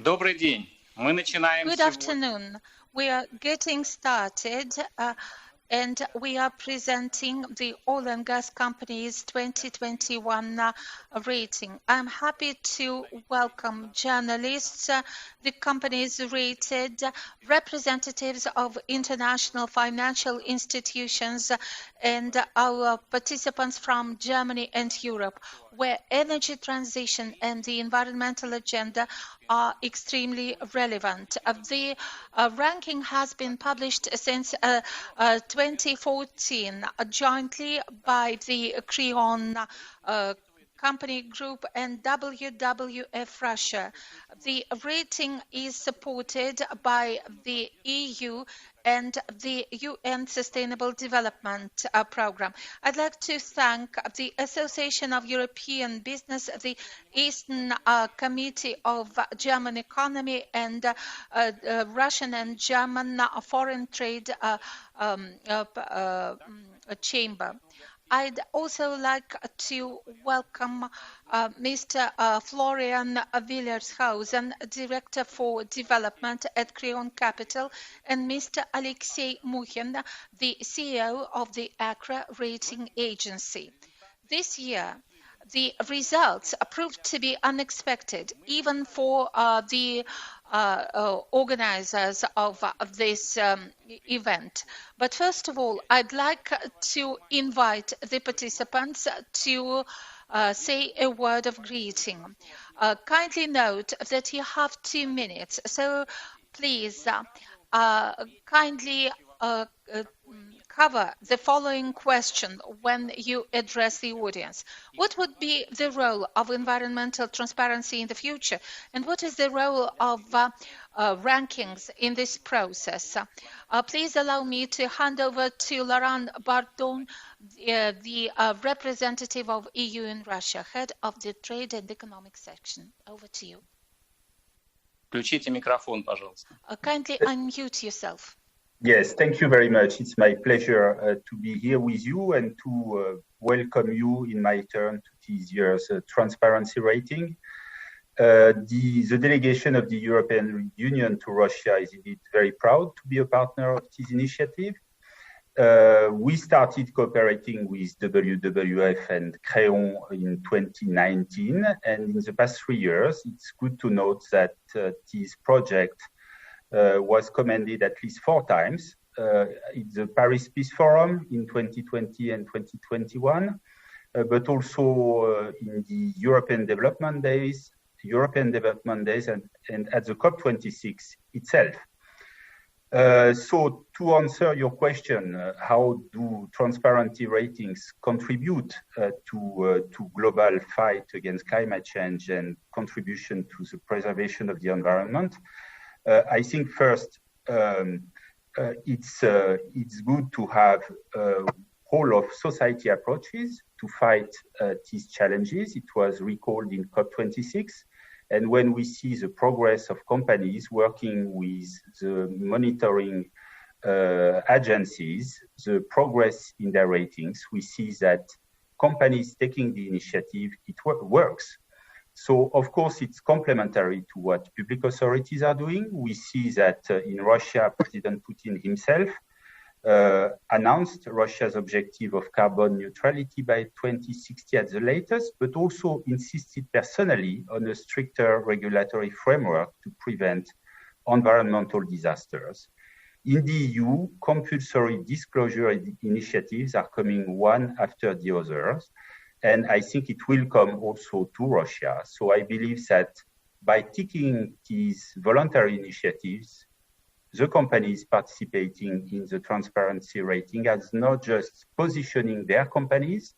Good afternoon. We are getting started and we are presenting the oil and gas companies 2021 rating. I'm happy to welcome journalists, the companies rated, representatives of international financial institutions, and our participants from Germany and Europe, where energy transition and the environmental agenda are extremely relevant. The ranking has been published since 2014 jointly by the CREON Company Group and WWF Russia. The rating is supported by the EU and the UN Sustainable Development Programme. I'd like to thank the Association of European Business, the Eastern Committee of German Economy, and Russian and German Foreign Trade Chamber. I'd also like to welcome Mr. Florian Willershausen, Director for Development at CREON Capital, and Mr. Alexei Mukhin, the CEO of the ACRA rating agency. This year, the results proved to be unexpected, even for the organizers of this event. But first of all, I'd like to invite the participants to say a word of greeting. Kindly note that you have 2 minutes, so please kindly cover the following question when you address the audience. What would be the role of environmental transparency in the future, and what is the role of rankings in this process? Please allow me to hand over to Laurent Bardon, the representative of EU in Russia, head of the Trade and Economic section. Over to you. Включите микрофон, пожалуйста. Kindly unmute yourself. Yes, thank you very much. It's my pleasure to be here with you and to welcome you in my turn to this year's transparency rating. The delegation of the European Union to Russia is indeed very proud to be a partner of this initiative. We started cooperating with WWF and CREON in 2019, and in the past 3 years, it's good to note that this project was commended at least 4 times in the Paris Peace Forum in 2020 and 2021, but also in the European Development Days, and at the COP26 itself. So to answer your question, how do transparency ratings contribute to global fight against climate change and contribution to the preservation of the environment? I think first, it's good to have whole of society approaches to fight these challenges. It was recalled in COP26. And when we see the progress of companies working with the monitoring agencies, the progress in their ratings, we see that companies taking the initiative, it works. So, of course, it's complementary to what public authorities are doing. We see that in Russia, President Putin himself announced Russia's objective of carbon neutrality by 2060 at the latest, but also insisted personally on a stricter regulatory framework to prevent environmental disasters. In the EU, compulsory disclosure initiatives are coming one after the others. And I think it will come also to Russia. So I believe that by taking these voluntary initiatives, the companies participating in the transparency rating as not just positioning their companies,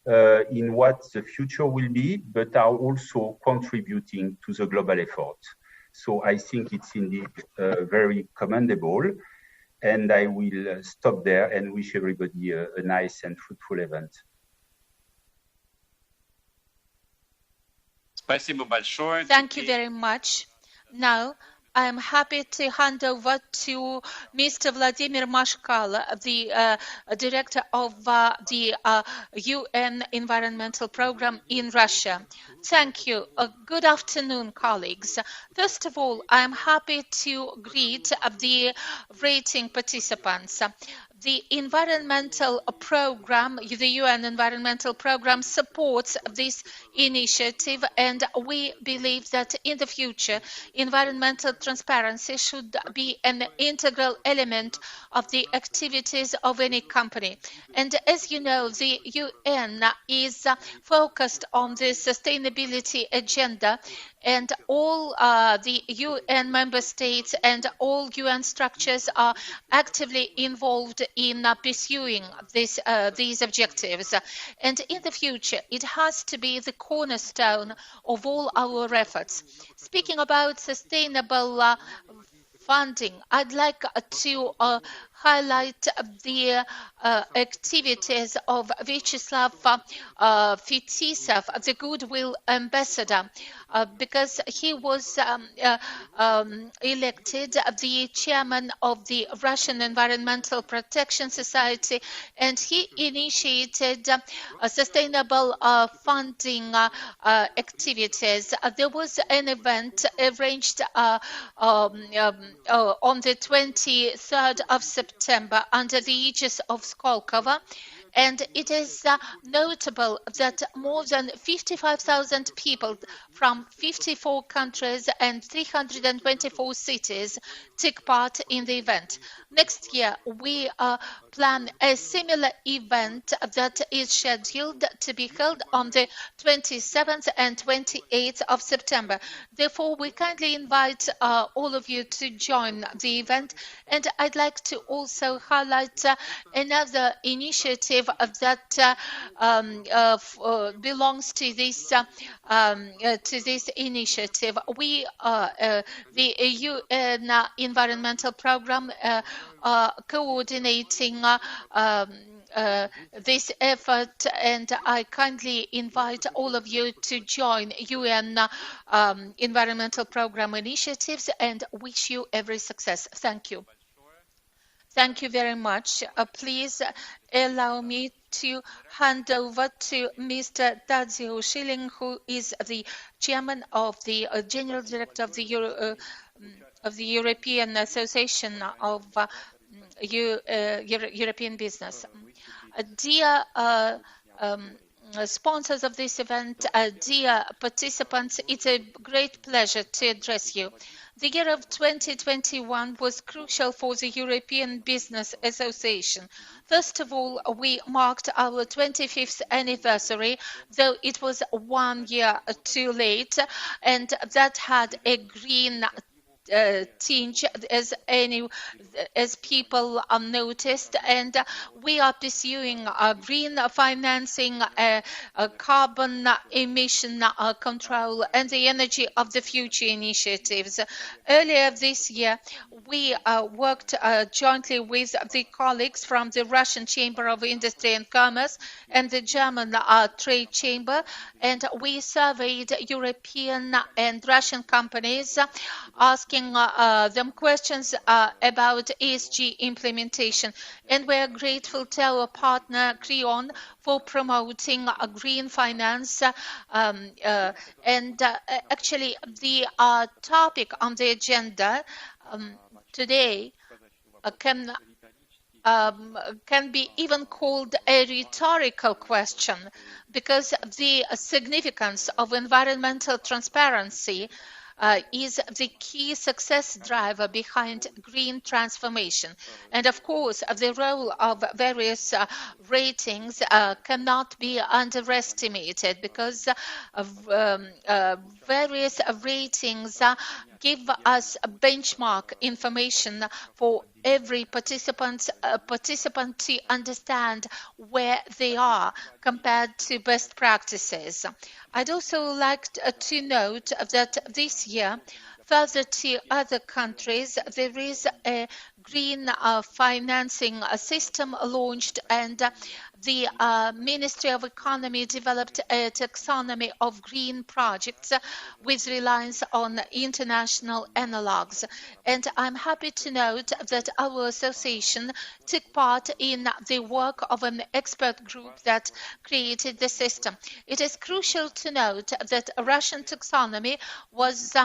in what the future will be, but are also contributing to the global effort. So I think it's indeed very commendable. And I will stop there and wish everybody a nice and fruitful event. Thank you very much. Now, I'm happy to hand over to Mr. Vladimir Mashkal, the director of the UN Environmental Program in Russia. Thank you. Good afternoon, colleagues. First of all, I'm happy to greet the rating participants. The environmental program, the UN environmental program, supports this initiative, and we believe that in the future, environmental transparency should be an integral element of the activities of any company. And as you know, the UN is focused on the sustainability agenda, and all the UN member states and all UN structures are actively involved in pursuing these objectives. And in the future, it has to be the cornerstone of all our efforts. Speaking about sustainable funding, I'd like to highlight the activities of Vyacheslav Fetisov, the Goodwill Ambassador, because he was elected the chairman of the Russian Environmental Protection Society, and he initiated sustainable funding activities. There was an event arranged on the 23rd of September under the aegis of Skolkovo, and it is notable that more than 55,000 people from 54 countries and 324 cities took part in the event. Next year, we plan a similar event that is scheduled to be held on the 27th and 28th of September. Therefore, we kindly invite all of you to join the event. And I'd like to also highlight another initiative that belongs to this initiative. We, the UN Environmental Program, coordinating this effort, and I kindly invite all of you to join UN Environmental Program initiatives and wish you every success. Thank you. Thank you very much. Please allow me to hand over to Mr. Tadzio Schilling, who is the chairman of the General Director of the European Association of European Business. Dear sponsors of this event, dear participants, it's a great pleasure to address you. The year of 2021 was crucial for the European Business Association. First of all, we marked our 25th anniversary, though it was 1 year too late, and that had a green tinge, as people noticed, and we are pursuing green financing, carbon emission control, and the energy of the future initiatives. Earlier this year, we worked jointly with the colleagues from the Russian Chamber of Industry and Commerce and the German Trade Chamber, and we surveyed European and Russian companies, asking them questions about ESG implementation, and we are grateful to our partner CREON for promoting green finance. Actually, the topic on the agenda today can be even called a rhetorical question, because the significance of environmental transparency is the key success driver behind green transformation. And of course, the role of various ratings cannot be underestimated, because various ratings give us a benchmark information for every participant to understand where they are compared to best practices. I'd also like to note that this year, further to other countries, there is a green financing system launched, and the Ministry of Economy developed a taxonomy of green projects with reliance on international analogues. And I'm happy to note that our association took part in the work of an expert group that created the system. It is crucial to note that a Russian taxonomy was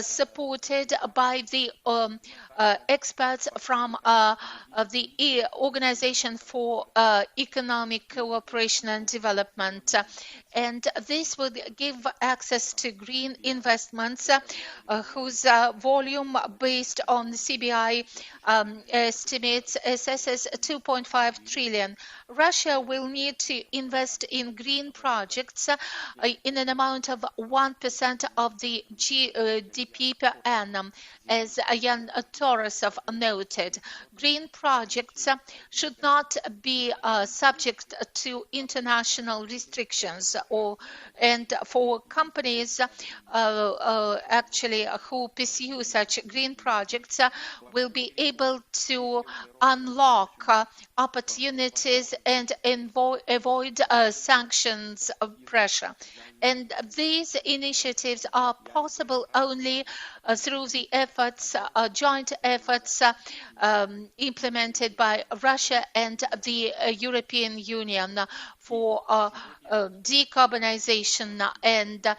supported by the experts from the Organization for Economic Cooperation and Development, and this would give access to green investments whose volume based on CBI estimates assesses 2.5 trillion. Russia will need to invest in green projects in an amount of 1% of the GDP per annum, as Jan Torosov noted. Green projects should not be subject to international restrictions, and for companies actually who pursue such green projects will be able to unlock opportunities and avoid sanctions pressure. And these initiatives are possible only through the efforts, joint efforts implemented by Russia and the European Union for decarbonization and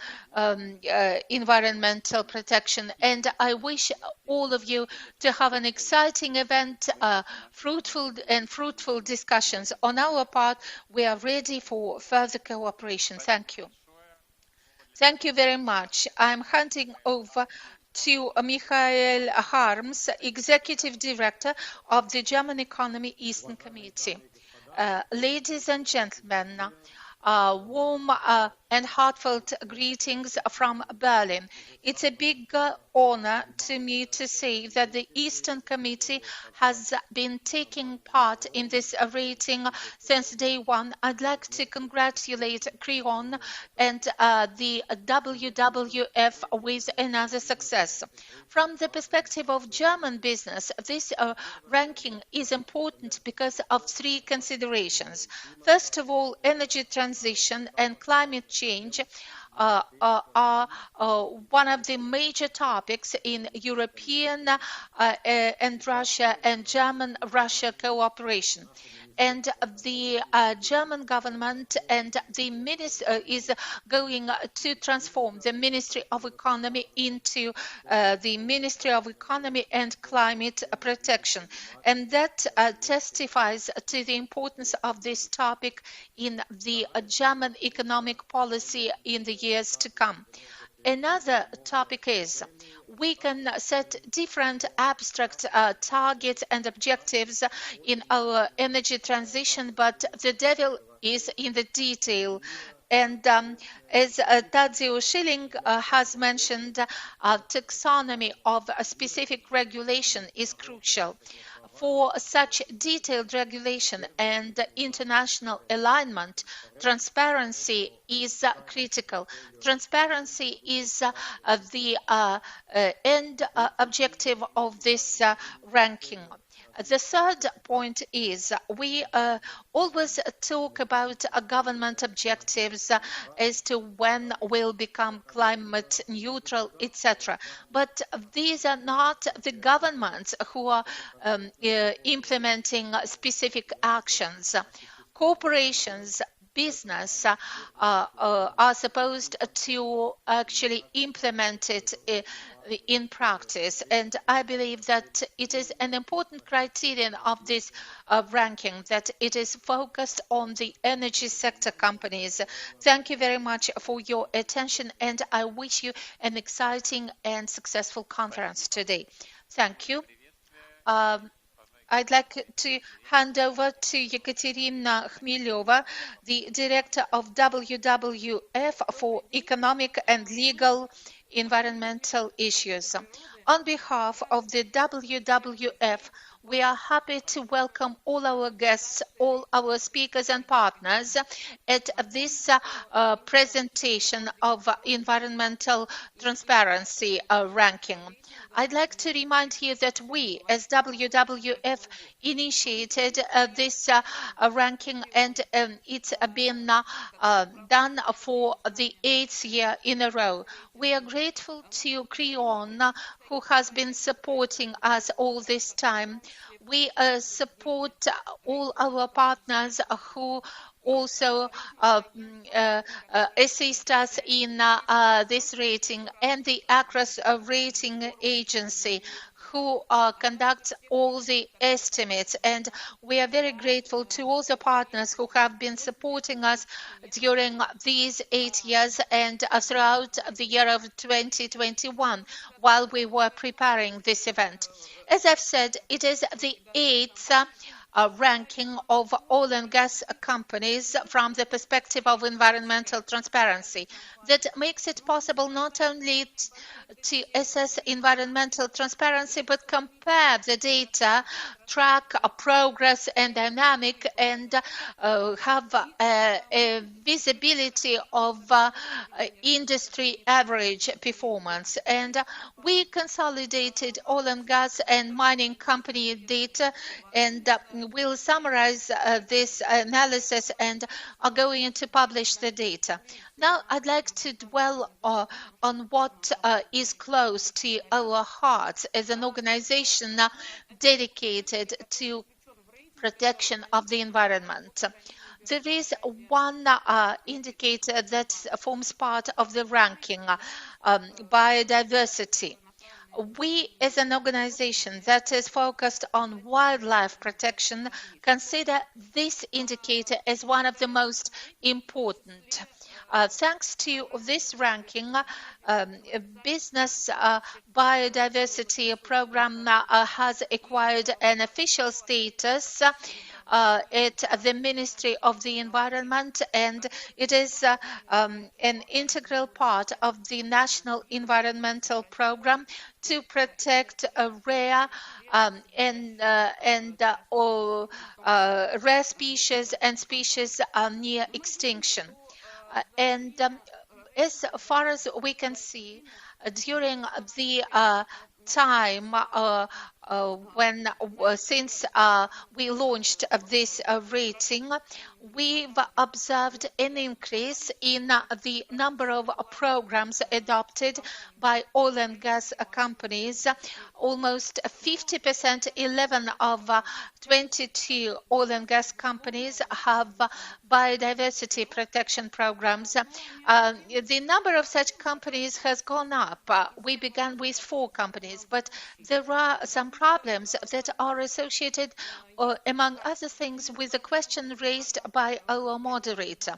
environmental protection. And I wish all of you to have an exciting event, fruitful discussions. On our part, we are ready for further cooperation. Thank you. Thank you very much. I'm handing over to Mikhail Harms, Executive Director of the German Economy Eastern Committee. Ladies and gentlemen, warm and heartfelt greetings from Berlin. It's a big honor to me to say that the Eastern Committee has been taking part in this rating since day one. I'd like to congratulate CREON and the WWF with another success. From the perspective of German business, this ranking is important because of three considerations. First of all, energy transition and climate change are one of the major topics in European and Russia and German-Russia cooperation. And the German government and the minister is going to transform the Ministry of Economy into the Ministry of Economy and Climate Protection. And that testifies to the importance of this topic in the German economic policy in the years to come. Another topic is we can set different abstract targets and objectives in our energy transition, but the devil is in the detail. And as Tadzio Schilling has mentioned, taxonomy of a specific regulation is crucial. For such detailed regulation and international alignment, transparency is critical. Transparency is the end objective of this ranking. The third point is we always talk about government objectives as to when we'll become climate neutral, etc. But these are not the governments who are implementing specific actions. Corporations, business are supposed to actually implement it in practice, and I believe that it is an important criterion of this ranking that it is focused on the energy sector companies. Thank you very much for your attention, and I wish you an exciting and successful conference today. Thank you. I'd like to hand over to Ekaterina Khmelyova, the Director of WWF for Economic and Legal environmental issues. On behalf of the WWF, we are happy to welcome all our guests, all our speakers and partners at this presentation of environmental transparency ranking. I'd like to remind you that we, as WWF, initiated this ranking, and it's been done for the 8th year in a row. We are grateful to CREON, who has been supporting us all this time. We support all our partners who also assist us in this rating, and the ACRA's rating agency, who conducts all the estimates. And we are very grateful to all the partners who have been supporting us during these 8 years and throughout the year of 2021 while we were preparing this event. As I've said, it is the 8th ranking of oil and gas companies from the perspective of environmental transparency. That makes it possible not only to assess environmental transparency, but compare the data, track progress and dynamic, and have a visibility of industry average performance. And we consolidated oil and gas and mining company data, and we'll summarize this analysis and are going to publish the data. Now, I'd like to dwell on what is close to our hearts as an organization dedicated to protection of the environment. There is one indicator that forms part of the ranking, biodiversity. We, as an organization that is focused on wildlife protection, consider this indicator as one of the most important. Thanks to this ranking, business biodiversity program has acquired an official status at the Ministry of the Environment, and it is an integral part of the National Environmental Program to protect rare rare species and species near extinction. As far as we can see, during the time since we launched this rating, we've observed an increase in the number of programs adopted by oil and gas companies. Almost 50%, 11 of 22 oil and gas companies have biodiversity protection programs. The number of such companies has gone up. We began with 4 companies, but there are some problems that are associated, among other things, with the question raised by our moderator.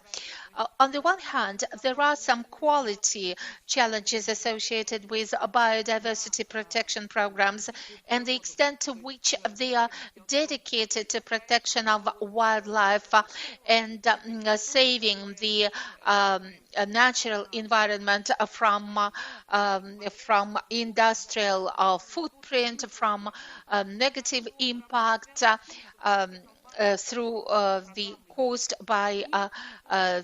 On the one hand, there are some quality challenges associated with biodiversity protection programs and the extent to which they are dedicated to protection of wildlife and saving the natural environment from industrial footprint, from negative impact through the caused by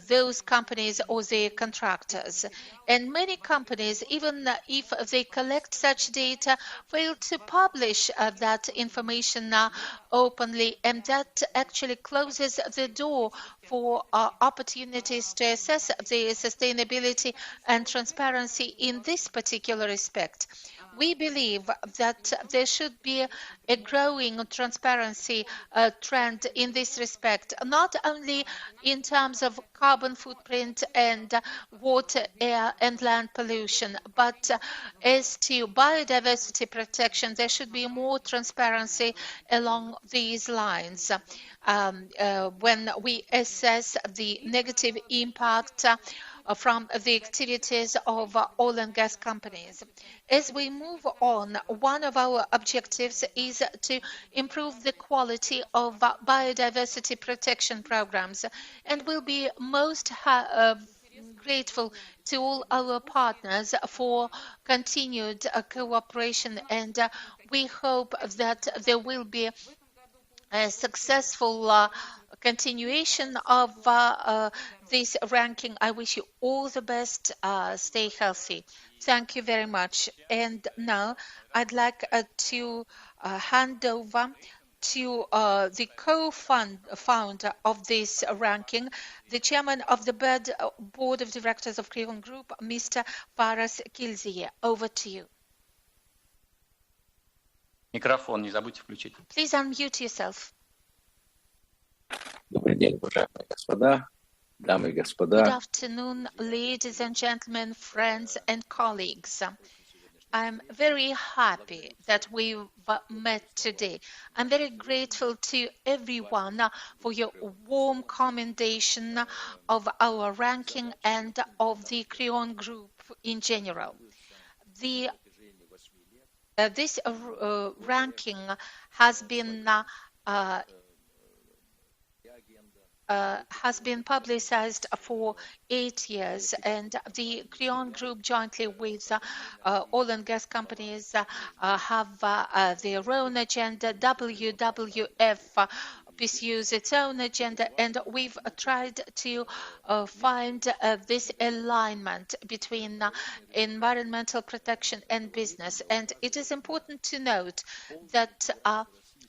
those companies or their contractors. And many companies, even if they collect such data, fail to publish that information openly, and that actually closes the door for opportunities to assess the sustainability and transparency in this particular respect. We believe that there should be a growing transparency trend in this respect, not only in terms of carbon footprint and water, air and land pollution, but as to biodiversity protection, there should be more transparency along these lines when we assess the negative impact from the activities of oil and gas companies. As we move on, one of our objectives is to improve the quality of biodiversity protection programs, and we'll be most grateful to all our partners for continued cooperation, and we hope that there will be a successful continuation of this ranking. I wish you all the best. Stay healthy. Thank you very much. And now I'd like to hand over to the co-founder of this ranking, the chairman of the board of directors of CREON Group, Mr. Varas Kilzie. Over to you. Микрофон не забудьте включить. Please unmute yourself. Добрый день, уважаемые господа, дамы и господа. Good afternoon, ladies and gentlemen, friends and colleagues. I'm very happy that we've met today. I'm very grateful to everyone for your warm commendation of our ranking and of the CREON Group in general. This ranking has been publicized for 8 years, and the CREON Group, jointly with oil and gas companies, have their own agenda. WWF pursues its own agenda, and we've tried to find this alignment between environmental protection and business. And it is important to note that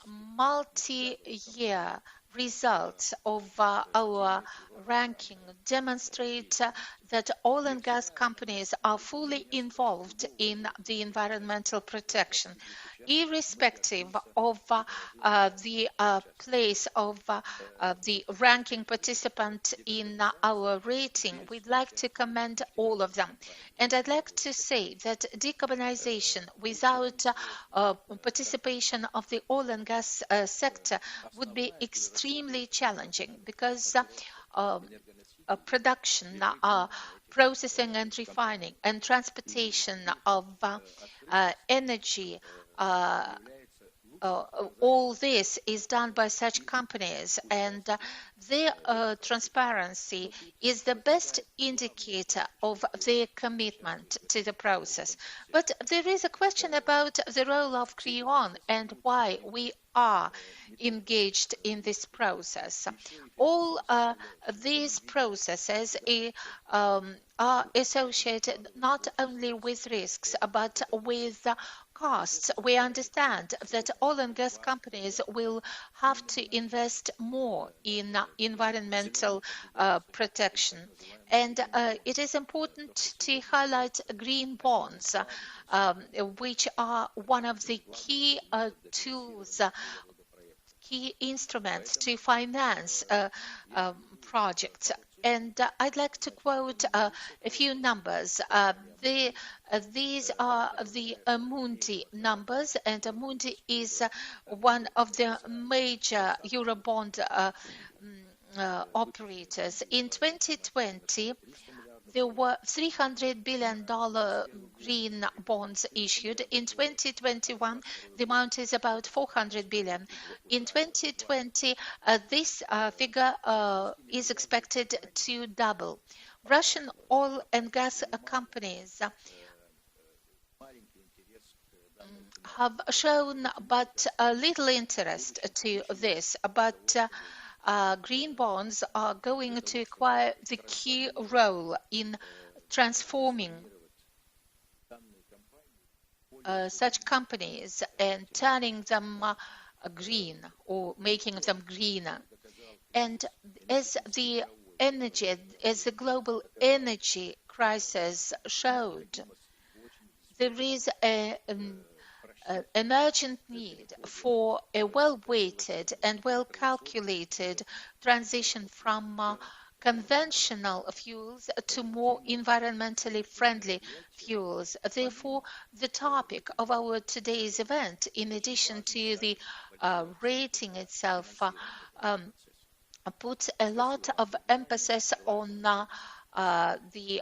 multi-year results of our ranking demonstrate that oil and gas companies are fully involved in the environmental protection. Irrespective of the place of the ranking participant in our rating, we'd like to commend all of them. And I'd like to say that decarbonization without participation of the oil and gas sector would be extremely challenging, because production, processing and refining, and transportation of energy, all this is done by such companies, and their transparency is the best indicator of their commitment to the process. But there is a question about the role of CREON and why we are engaged in this process. All these processes are associated not only with risks but with costs. We understand that oil and gas companies will have to invest more in environmental protection. And it is important to highlight green bonds, which are one of the key tools, key instruments to finance projects. And I'd like to quote a few numbers. These are the Amundi numbers, and Amundi is one of the major Eurobond operators. In 2020, there were $300 billion green bonds issued. In 2021, the amount is about $400 billion. In 2020, this figure is expected to double. Russian oil and gas companies have shown but little interest to this, but green bonds are going to acquire the key role in transforming such companies and turning them green or making them greener. And as the global energy crisis showed, there is an urgent need for a well-weighted and well-calculated transition from conventional fuels to more environmentally friendly fuels. Therefore, the topic of our today's event, in addition to the rating itself, puts a lot of emphasis on the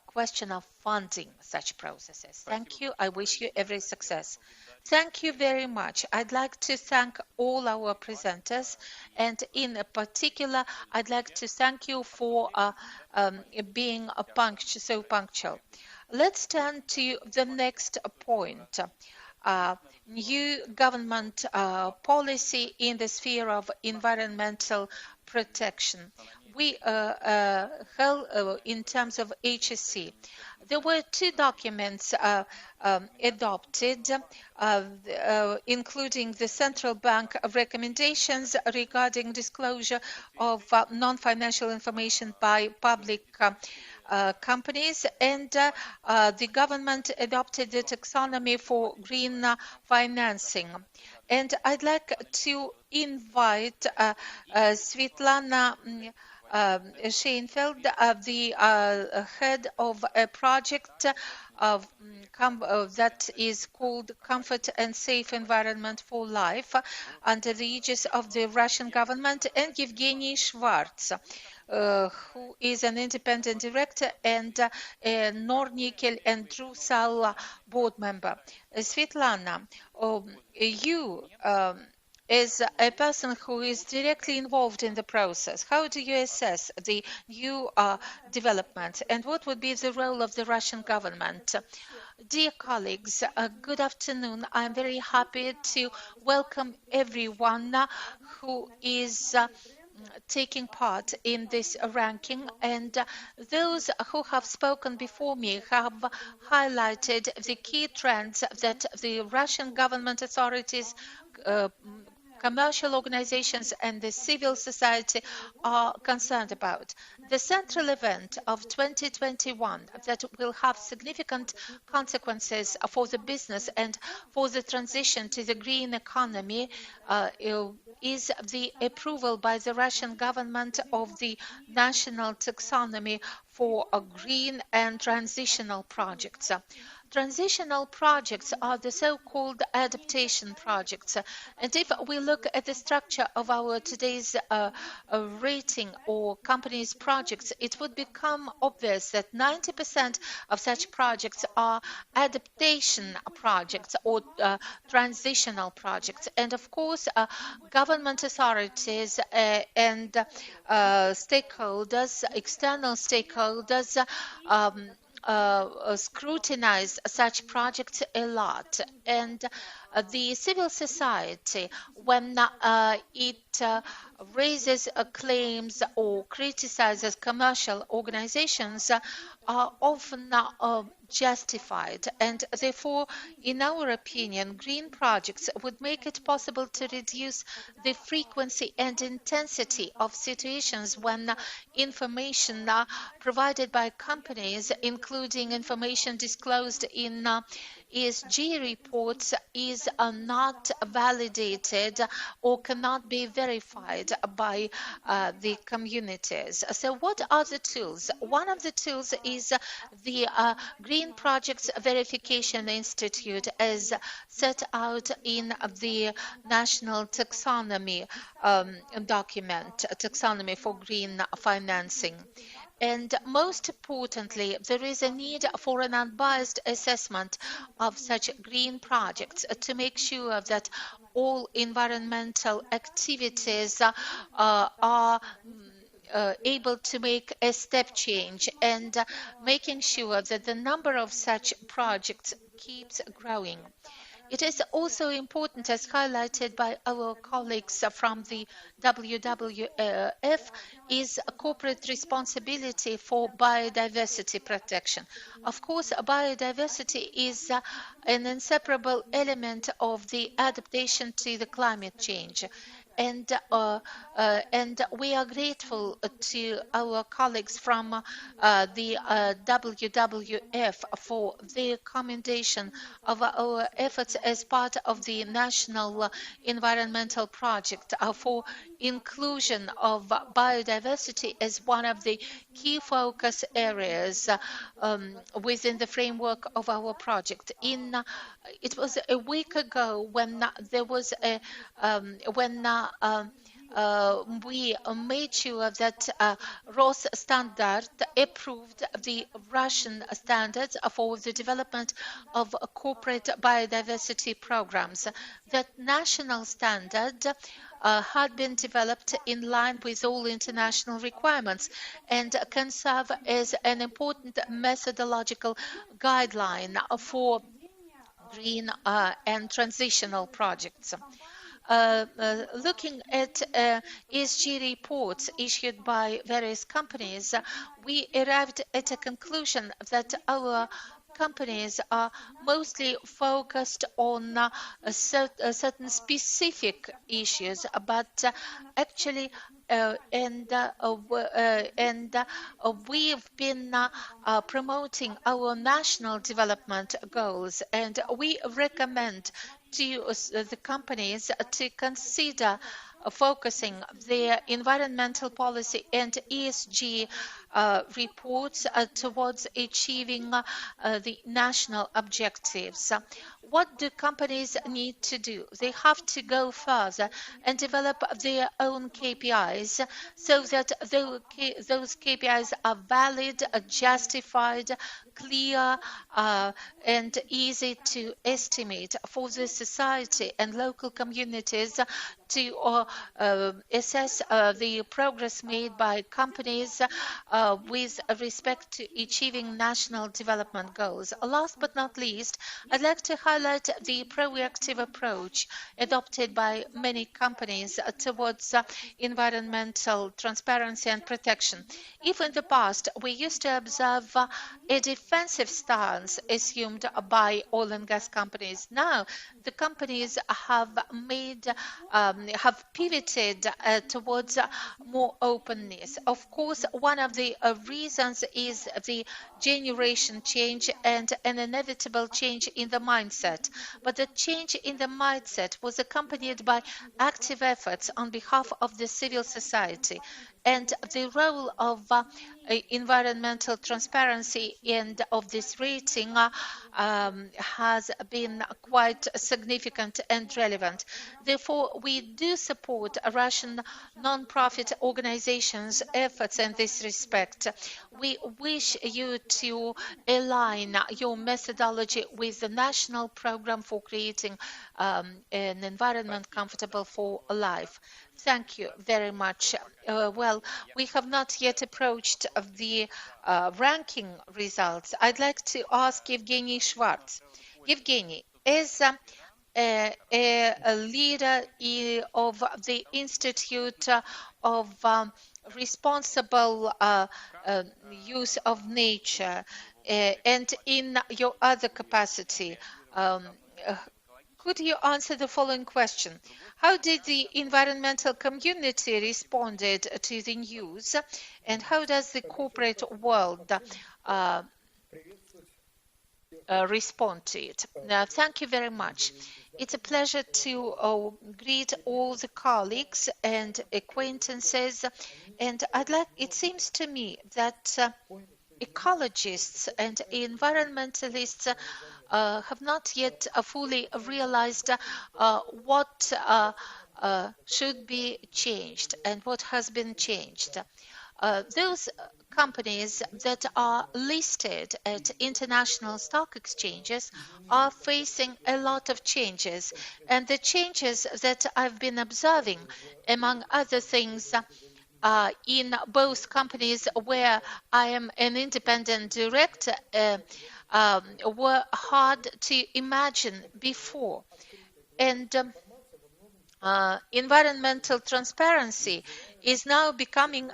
question of funding such processes. Thank you. I wish you every success. Thank you very much. I'd like to thank all our presenters, and in particular, I'd like to thank you for being so punctual. Let's turn to the next point. New government policy in the sphere of environmental protection. We held in terms of HSC. There were two documents adopted, including the central bank recommendations regarding disclosure of non-financial information by public companies, and the government adopted the taxonomy for green financing. And I'd like to invite Svetlana Scheinfeld, the head of a project that is called Comfort and Safe Environment for Life under the aegis of the Russian government, and Evgeny Schwartz, who is an independent director and a Nornickel and Drusal board member. Svetlana, you as a person who is directly involved in the process, how do you assess the new developments, and what would be the role of the Russian government? Dear colleagues, good afternoon. I'm very happy to welcome everyone who is taking part in this ranking, and those who have spoken before me have highlighted the key trends that the Russian government authorities, commercial organizations and the civil society are concerned about. The central event of 2021 that will have significant consequences for the business and for the transition to the green economy is the approval by the Russian government of the national taxonomy for green and transitional projects. Transitional projects are the so-called adaptation projects. And if we look at the structure of our today's rating or companies' projects, it would become obvious that 90% of such projects are adaptation projects or transitional projects. And of course, government authorities and stakeholders, external stakeholders, scrutinize such projects a lot, and the civil society, when it raises claims or criticizes commercial organizations, are often justified, and therefore, in our opinion, green projects would make it possible to reduce the frequency and intensity of situations when information provided by companies, including information disclosed in ESG reports, is not validated or cannot be verified by the communities. So what are the tools? One of the tools is the Green Projects Verification Institute, as set out in the National Taxonomy document, Taxonomy for Green Financing. And most importantly, there is a need for an unbiased assessment of such green projects to make sure that all environmental activities are able to make a step change, and making sure that the number of such projects keeps growing. It is also important, as highlighted by our colleagues from the WWF, is a corporate responsibility for biodiversity protection. Of course, biodiversity is an inseparable element of the adaptation to the climate change. And we are grateful to our colleagues from the WWF for their commendation of our efforts as part of the National Environmental Project for inclusion of biodiversity as one of the key focus areas within the framework of our project. It was a week ago when there was we made sure that ROS standard approved the Russian standards for the development of corporate biodiversity programs. That national standard had been developed in line with all international requirements and can serve as an important methodological guideline for green and transitional projects. Looking at ESG reports issued by various companies, we arrived at a conclusion that our companies are mostly focused on certain specific issues, but actually we've been promoting our national development goals, and we recommend to the companies to consider focusing their environmental policy and ESG reports towards achieving the national objectives. What do companies need to do? They have to go further and develop their own KPIs so that those KPIs are valid, justified, clear, and easy to estimate for the society and local communities to assess the progress made by companies with respect to achieving national development goals. Last but not least, I'd like to highlight the proactive approach adopted by many companies towards environmental transparency and protection. If in the past we used to observe a defensive stance assumed by oil and gas companies, now the companies have pivoted towards more openness. Of course, one of the reasons is the generation change and an inevitable change in the mindset. But the change in the mindset was accompanied by active efforts on behalf of the civil society. And the role of environmental transparency and of this rating has been quite significant and relevant. Therefore, we do support Russian non-profit organizations' efforts in this respect. We wish you to align your methodology with the national program for creating an environment comfortable for life. Thank you very much. Well, we have not yet approached the ranking results. I'd like to ask Evgeny Schwartz. Evgeny, as a leader of the Institute of Responsible Use of Nature, and in your other capacity, could you answer the following question? How did the environmental community responded to the news, and how does the corporate world respond to it? Thank you very much. It's a pleasure to greet all the colleagues and acquaintances, and it seems to me that ecologists and environmentalists have not yet fully realized what should be changed and what has been changed. Those companies that are listed at international stock exchanges are facing a lot of changes, and the changes that I've been observing, among other things, in both companies where I am an independent director, were hard to imagine before. And environmental transparency is now becoming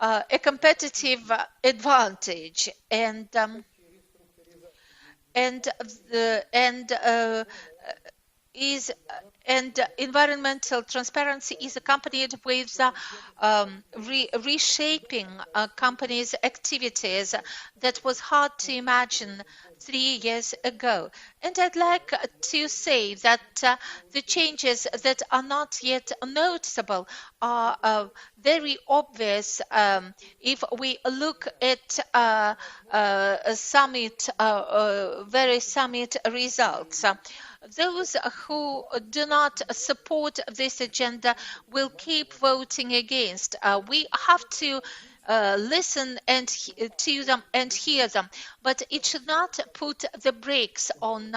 a competitive advantage, and environmental transparency is accompanied with reshaping companies' activities that was hard to imagine 3 years ago. And I'd like to say that the changes that are not yet noticeable are very obvious if we look at very summit results. those who do not support this agenda will keep voting against. We have to listen to them and hear them, but it should not put the brakes on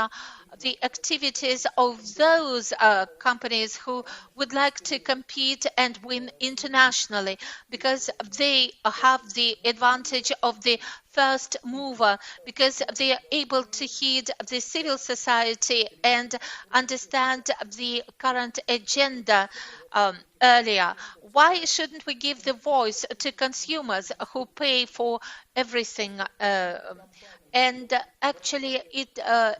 the activities of those companies who would like to compete and win internationally, because they have the advantage of the first mover, because they are able to heed the civil society and understand the current agenda earlier. Why shouldn't we give the voice to consumers who pay for everything? And actually,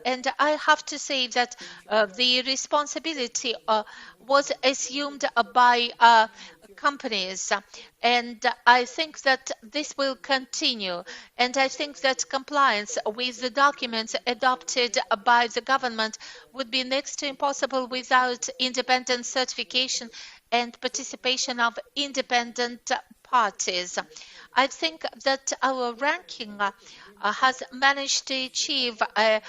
and I have to say that the responsibility was assumed by companies, and I think that this will continue, and I think that compliance with the documents adopted by the government would be next to impossible without independent certification and participation of independent parties. I think that our ranking has managed to achieve a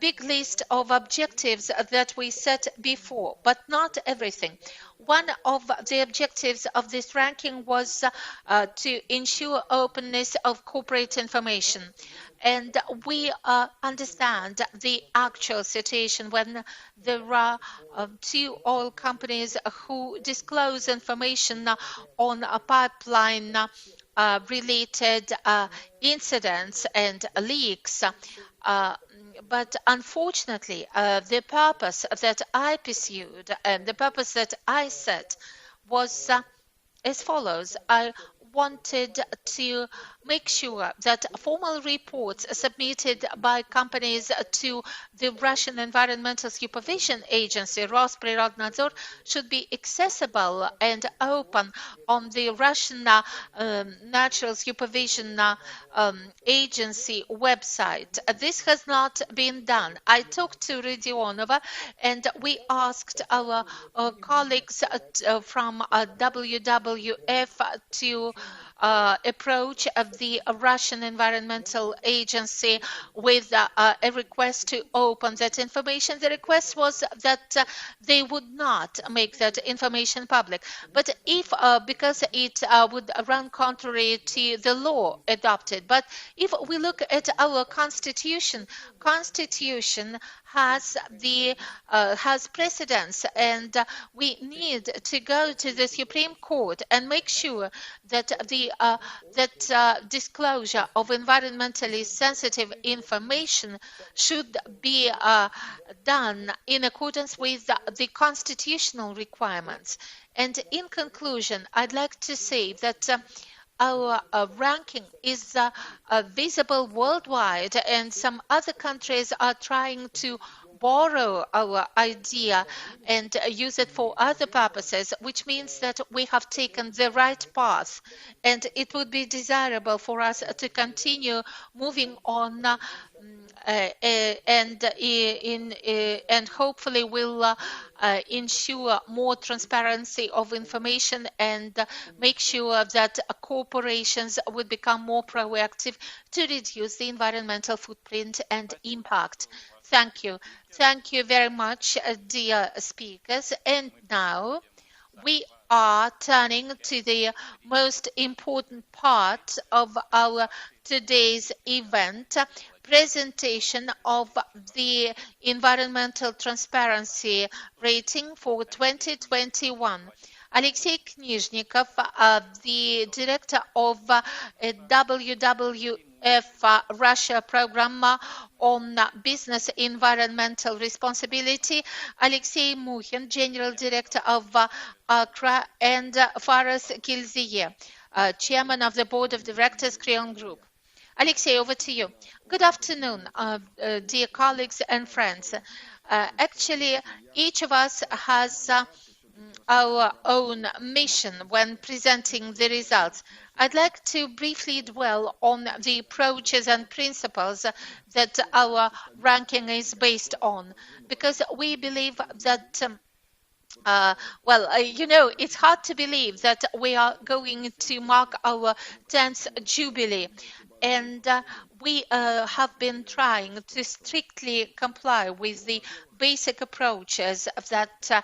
big list of objectives that we set before, but not everything. One of the objectives of this ranking was to ensure openness of corporate information. And we understand the actual situation when there are two oil companies who disclose information on a pipeline related incidents and leaks. But unfortunately, the purpose that I pursued and the purpose that I set was as follows. I wanted to make sure that formal reports submitted by companies to the Russian Environmental Supervision Agency, Rosprirодnadzor, should be accessible and open on the Russian Natural Supervision Agency website. This has not been done. I talked to Rodionova and we asked our colleagues from WWF to approach of the Russian Environmental Agency with a request to open that information. The request was that they would not make that information public. But if, because it would run contrary to the law adopted. But if we look at our Constitution has precedence, and we need to go to the Supreme Court and make sure that the disclosure of environmentally sensitive information should be done in accordance with the constitutional requirements. And in conclusion, I'd like to say that our ranking is visible worldwide, and some other countries are trying to borrow our idea and use it for other purposes, which means that we have taken the right path, and it would be desirable for us to continue moving on and hopefully will ensure more transparency of information and make sure that corporations would become more proactive to reduce the environmental footprint and impact. Thank you. Thank you very much, dear speakers. And now we are turning to the most important part of our today's event, presentation of the Environmental Transparency Rating for 2021. Alexei Knizhnikov, the director of WWF Russia program on business environmental responsibility, Alexei Mukhin, general director of ACRA, and Faraz Kilzie, chairman of the board of directors, CREON Group. Alexei, over to you. Good afternoon, dear colleagues and friends. Actually, each of us has our own mission when presenting the results. I'd like to briefly dwell on the approaches and principles that our ranking is based on, because we believe that it's hard to believe that we are going to mark our 10th jubilee. and we have been trying to strictly comply with the basic approaches that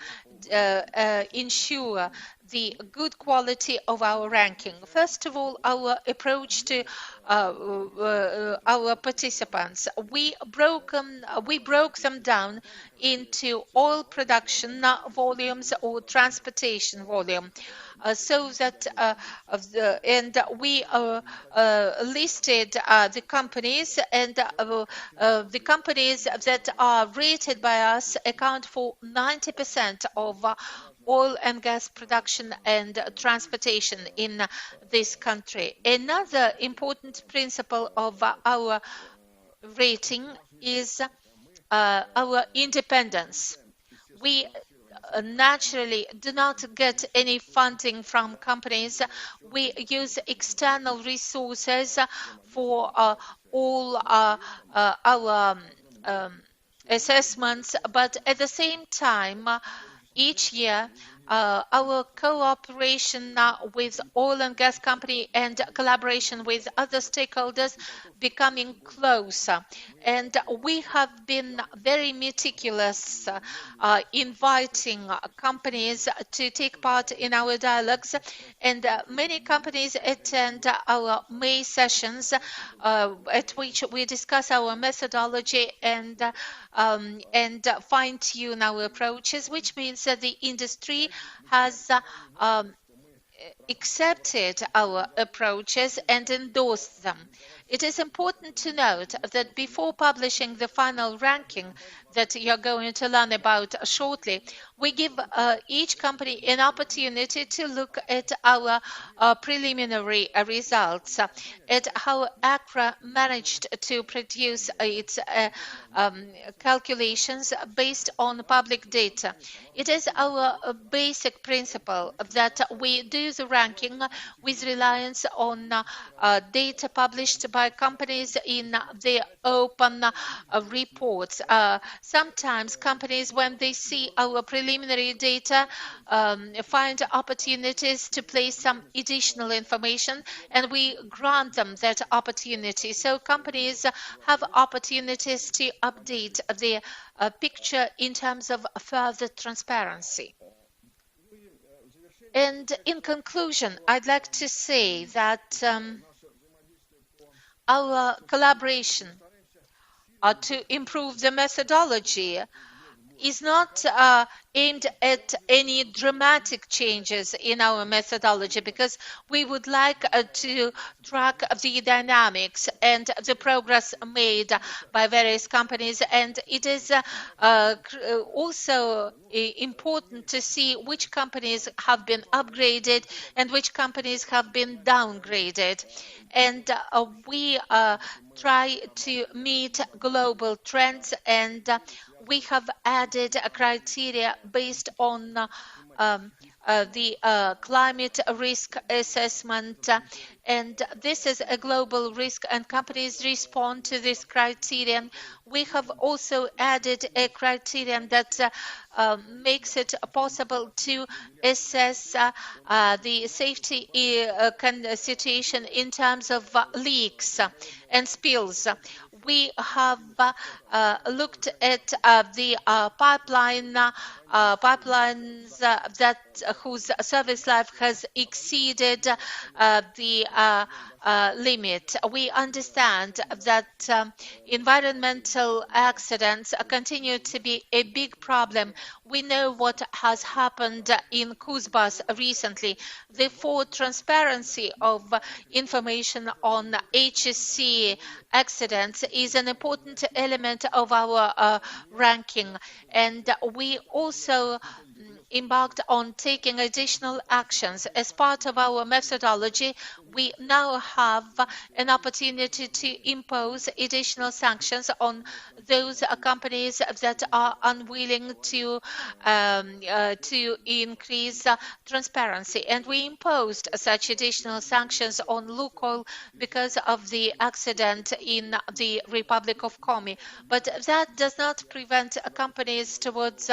ensure the good quality of our ranking. First of all, our approach to our participants. We broke them down into oil production volumes or transportation volume, so that we listed the companies, and the companies that are rated by us account for 90% of oil and gas production and transportation in this country. Another important principle of our rating is our independence. We naturally do not get any funding from companies. We use external resources for all our assessments, but at the same time, each year, our cooperation with oil and gas company and collaboration with other stakeholders becoming closer. And we have been very meticulous inviting companies to take part in our dialogues, and many companies attend our May sessions at which we discuss our methodology and fine-tune our approaches, which means that the industry has accepted our approaches and endorsed them. It is important to note that before publishing the final ranking that you're going to learn about shortly, we give each company an opportunity to look at our preliminary results, at how ACRA managed to produce its calculations based on public data. It is our basic principle that we do the ranking with reliance on data published by companies in their open reports. Sometimes companies, when they see our preliminary data, find opportunities to place some additional information, and we grant them that opportunity. So companies have opportunities to update their picture in terms of further transparency. And in conclusion, I'd like to say that our collaboration to improve the methodology is not aimed at any dramatic changes in our methodology, because we would like to track the dynamics and the progress made by various companies, and it is also important to see which companies have been upgraded and which companies have been downgraded. And we try to meet global trends, and we have added a criteria based on the climate risk assessment, and this is a global risk, and companies respond to this criterion. We have also added a criterion that makes it possible to assess the safety situation in terms of leaks and spills. We have looked at the pipelines whose service life has exceeded the limit. We understand that environmental accidents continue to be a big problem. We know what has happened in Kuzbas recently. Therefore, transparency of information on HSC accidents is an important element of our ranking, and we also embarked on taking additional actions. As part of our methodology, we now have an opportunity to impose additional sanctions on those companies that are unwilling to increase transparency. And we imposed such additional sanctions on Lukoil because of the accident in the Republic of Komi. But that does not prevent companies towards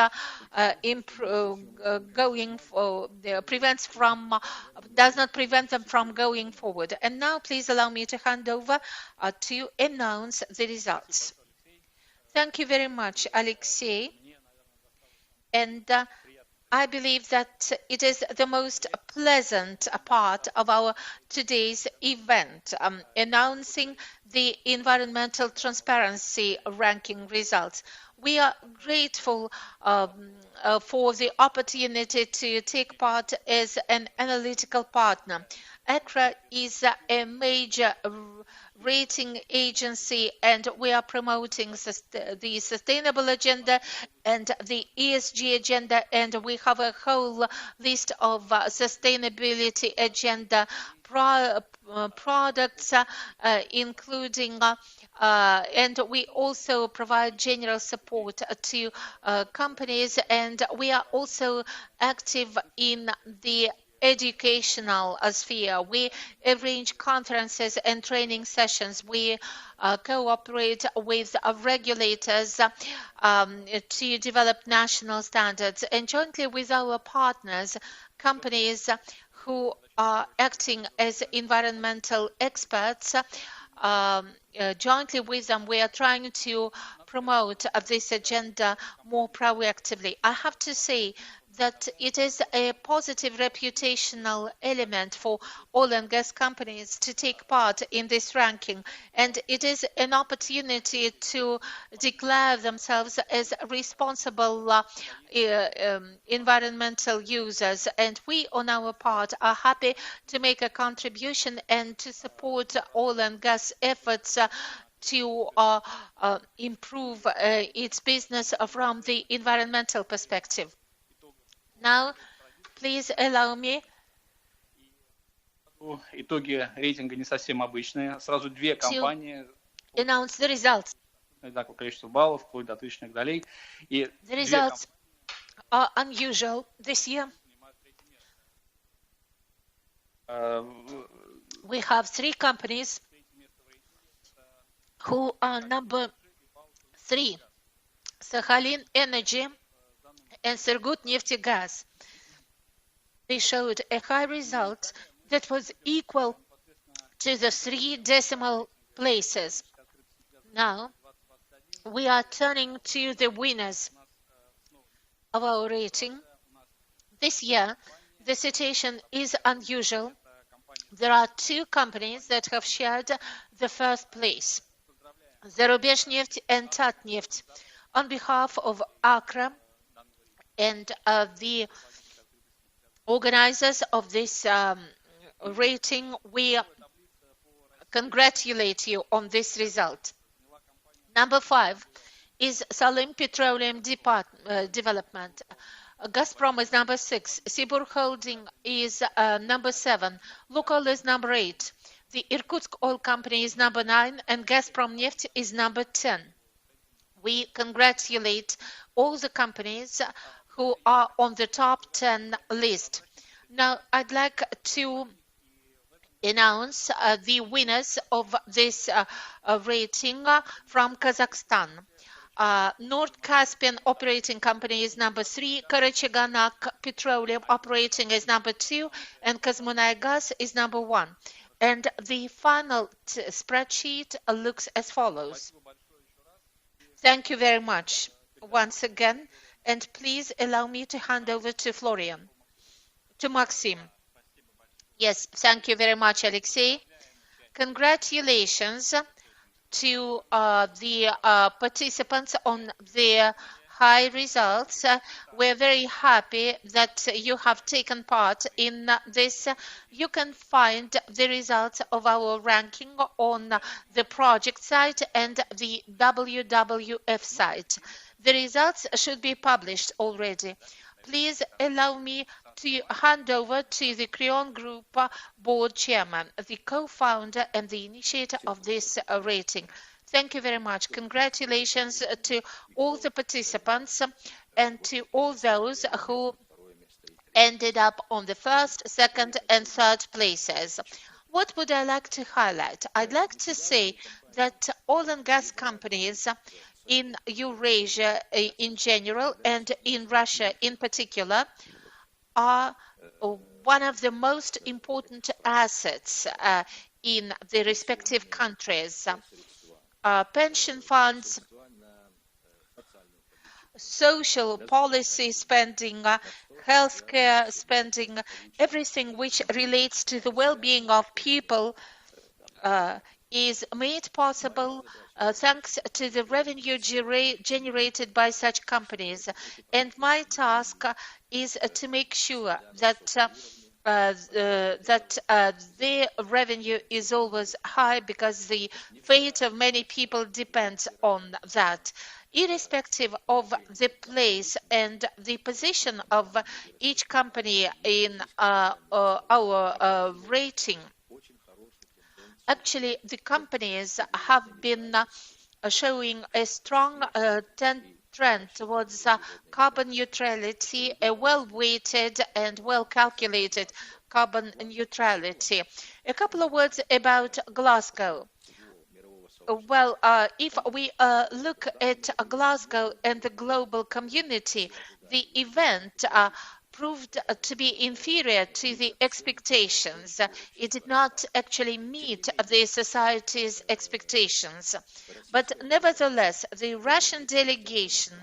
does not prevent them from going forward. And now please allow me to hand over to announce the results. Thank you very much, Alexei. And I believe that it is the most pleasant part of our today's event, announcing the environmental transparency ranking results. We are grateful for the opportunity to take part as an analytical partner. ACRA is a major rating agency, and we are promoting the sustainable agenda and the ESG agenda, and we have a whole list of sustainability agenda products, including and we also provide general support to companies, and we are also active in the educational sphere. We arrange conferences and training sessions. We cooperate with regulators to develop national standards, and jointly with our partners, companies who are acting as environmental experts, jointly with them, we are trying to promote this agenda more proactively. I have to say that it is a positive reputational element for oil and gas companies to take part in this ranking, and it is an opportunity to declare themselves as responsible environmental users, and we on our part are happy to make a contribution and to support oil and gas efforts to improve its business from the environmental perspective. Now, please allow me. Итоги рейтинга не совсем обычные. Сразу две компании. Announce the results. Одинаковое количество баллов, вплоть до тысячных долей. The results are unusual this year. We have 3 companies who are number 3, Sakhalin Energy and Surgutneftegaz. They showed a high result that was equal to the 3 decimal places. Now, we are turning to the winners of our rating. This year, the situation is unusual. There are 2 companies that have shared the first place, Zarubezhneft and Tatneft. On behalf of ACRA and the organizers of this rating, we congratulate you on this result. Number 5 is Salim Petroleum Development. Gazprom is number 6. Sibur Holding is number 7. Lukoil is number 8. The Irkutsk Oil Company is number 9, and Gazprom Neft is number 10. We congratulate all the companies who are on the top 10 list. Now, I'd like to announce the winners of this rating from Kazakhstan. North Caspian Operating Company is number 3, Karachaganak Petroleum Operating is number 2, and KazMunayGas is number 1. And the final spreadsheet looks as follows. Thank you very much once again, and please allow me to hand over to Florian, to Maxim. Yes, thank you very much, Alexei. Congratulations to the participants on their high results. We're very happy that you have taken part in this. You can find the results of our ranking on the project site and the WWF site. The results should be published already. Please allow me to hand over to the CREON Group board chairman, the co-founder and the initiator of this rating. Thank you very much. Congratulations to all the participants and to all those who ended up on the first, second, and third places. What would I like to highlight? I'd like to say that oil and gas companies in Eurasia in general and in Russia in particular are one of the most important assets in the respective countries. Pension funds, social policy spending, healthcare spending, everything which relates to the well-being of people is made possible thanks to the revenue generated by such companies. And my task is to make sure that their revenue is always high, because the fate of many people depends on that. Irrespective of the place and the position of each company in our rating, actually the companies have been showing a strong trend towards carbon neutrality, a well-weighted and well-calculated carbon neutrality. A couple of words about Glasgow. Well, if we look at Glasgow and the global community, the event proved to be inferior to the expectations. It did not actually meet the society's expectations. But nevertheless, the Russian delegation,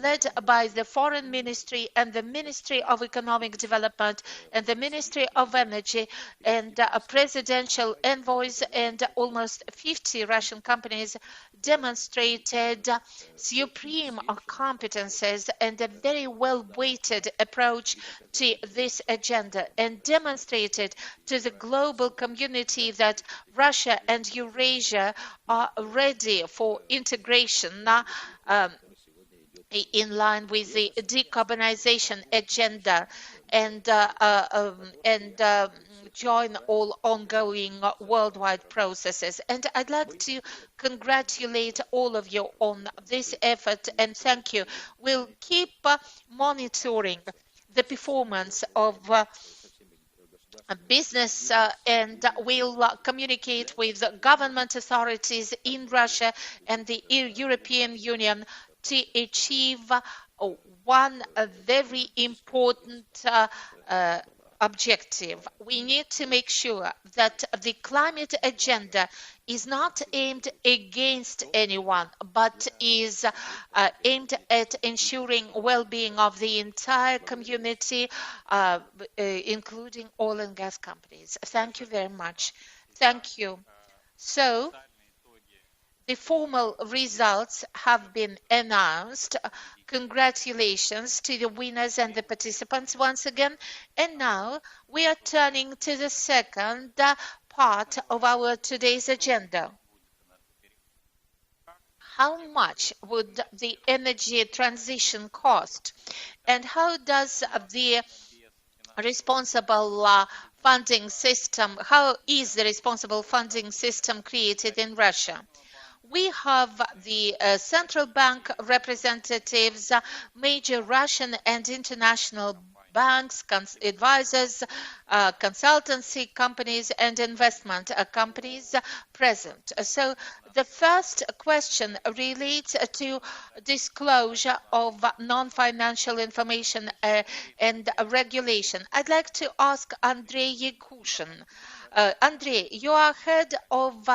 led by the Foreign Ministry and the Ministry of Economic Development and the Ministry of Energy and presidential envoys and almost 50 Russian companies, demonstrated supreme competences and a very well-weighted approach to this agenda, and demonstrated to the global community that Russia and Eurasia are ready for integration in line with the decarbonization agenda, and join all ongoing worldwide processes. And I'd like to congratulate all of you on this effort, and thank you. We'll keep monitoring the performance of business, and we'll communicate with government authorities in Russia and the European Union to achieve one very important objective. We need to make sure that the climate agenda is not aimed against anyone, but is aimed at ensuring well-being of the entire community, including oil and gas companies. Thank you very much. Thank you. So, the formal results have been announced. Congratulations to the winners and the participants once again. And now we are turning to the second part of our today's agenda. How much would the energy transition cost? And how does the responsible funding system, how is the responsible funding system created in Russia? We have the central bank representatives, major Russian and international banks, advisors, consultancy companies, and investment companies present. So the first question relates to disclosure of non-financial information and regulation. I'd like to ask Andrei Yakushin. Andrei, you are head of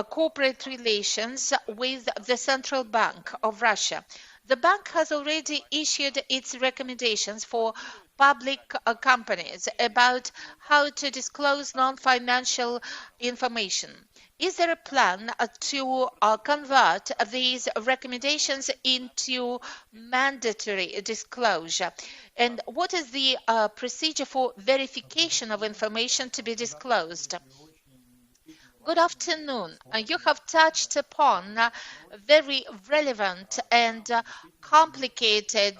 corporate relations with the Central Bank of Russia. The bank has already issued its recommendations for public companies about how to disclose non-financial information. Is there a plan to convert these recommendations into mandatory disclosure? And what is the procedure for verification of information to be disclosed? Good afternoon. You have touched upon very relevant and complicated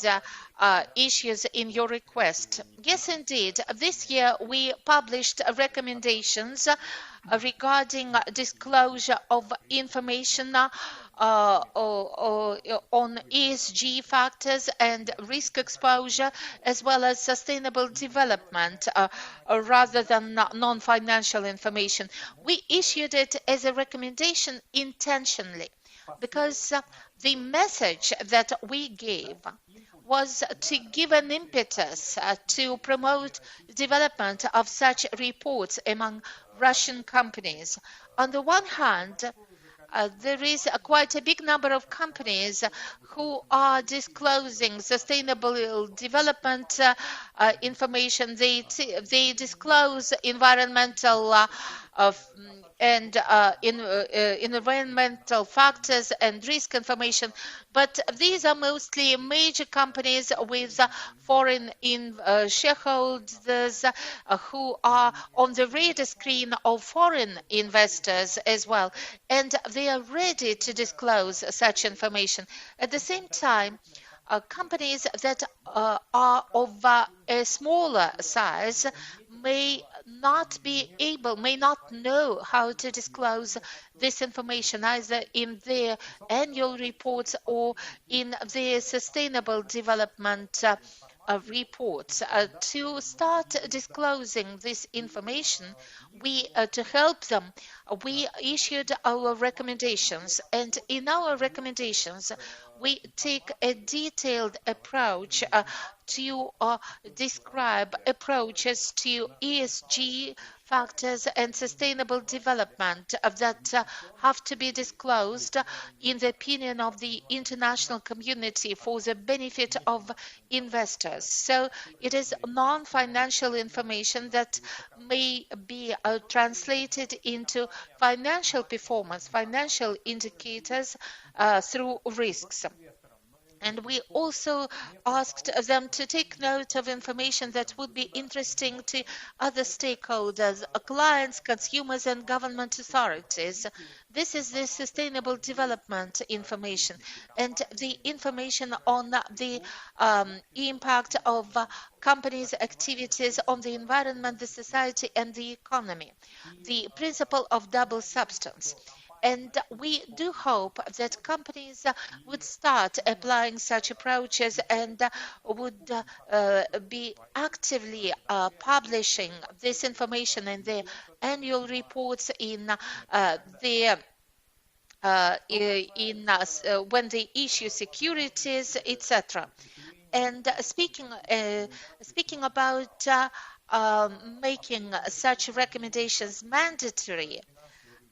issues in your request. Yes, indeed. This year we published recommendations regarding disclosure of information on ESG factors and risk exposure, as well as sustainable development, rather than non-financial information. We issued it as a recommendation intentionally. because the message that we gave was to give an impetus to promote development of such reports among Russian companies. On the one hand, there is quite a big number of companies who are disclosing sustainable development information. They disclose environmental and environmental factors and risk information, but these are mostly major companies with foreign shareholders who are on the radar screen of foreign investors as well, and they are ready to disclose such information. At the same time, companies that are of a smaller size may not know how to disclose this information either in their annual reports or in their sustainable development reports. To start disclosing this information, to help them, we issued our recommendations, and in our recommendations we take a detailed approach to describe approaches to ESG factors and sustainable development that have to be disclosed in the opinion of the international community for the benefit of investors. So it is non-financial information that may be translated into financial performance, financial indicators through risks. And we also asked them to take note of information that would be interesting to other stakeholders, clients, consumers, and government authorities. This is the sustainable development information and the information on the impact of companies' activities on the environment, the society, and the economy. The principle of double substance. And we do hope that companies would start applying such approaches and would be actively publishing this information in their annual reports when they issue securities, etc. And speaking about making such recommendations mandatory,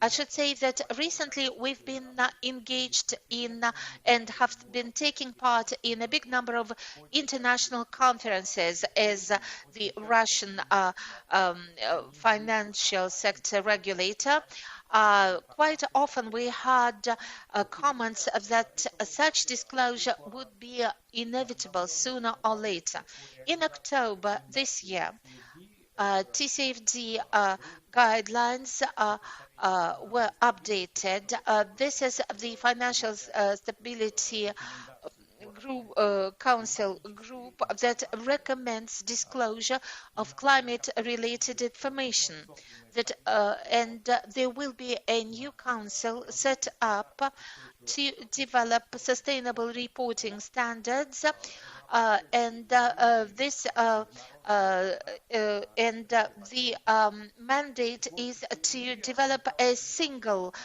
I should say that recently we've been engaged in and have been taking part in a big number of international conferences as the Russian financial sector regulator. Quite often we had comments that such disclosure would be inevitable sooner or later. In October this year, TCFD guidelines were updated. This is the Financial Stability Group, Council group that recommends disclosure of climate-related information. And there will be a new council set up to develop sustainable reporting standards. The mandate is to develop a single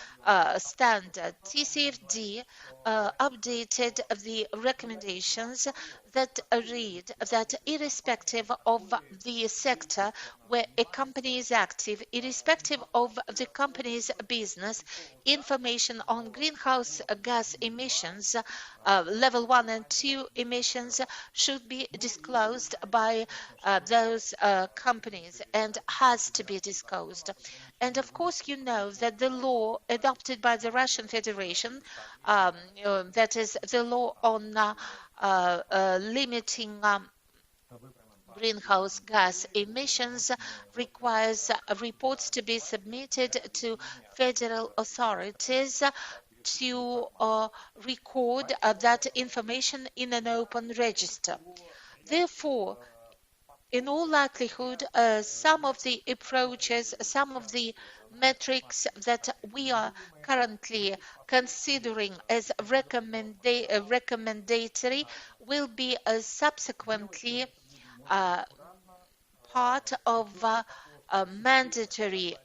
standard. TCFD updated the recommendations that read that irrespective of the sector where a company is active, irrespective of the company's business, information on greenhouse gas emissions, level 1 and 2 emissions, should be disclosed by those companies and has to be disclosed. And of course, you know that the law adopted by the Russian Federation, that is the law on limiting greenhouse gas emissions, requires reports to be submitted to federal authorities to record that information in an open register. Therefore, in all likelihood, some of the approaches, some of the metrics that we are currently considering as recommendatory will be subsequently part of mandatory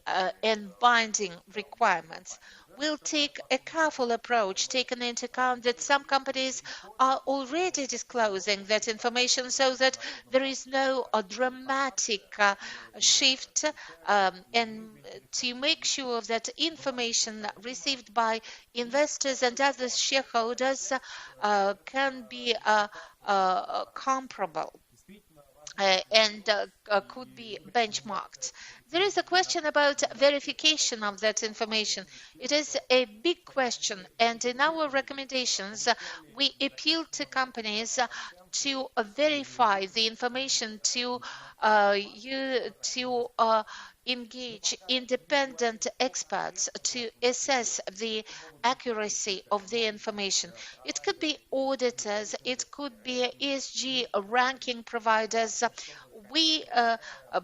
and binding requirements. will take a careful approach, taking into account that some companies are already disclosing that information so that there is no dramatic shift, and to make sure that information received by investors and other shareholders can be comparable. And could be benchmarked. There is a question about verification of that information. It is a big question, and in our recommendations, we appeal to companies to verify the information, to engage independent experts to assess the accuracy of the information. It could be auditors, it could be ESG ranking providers. We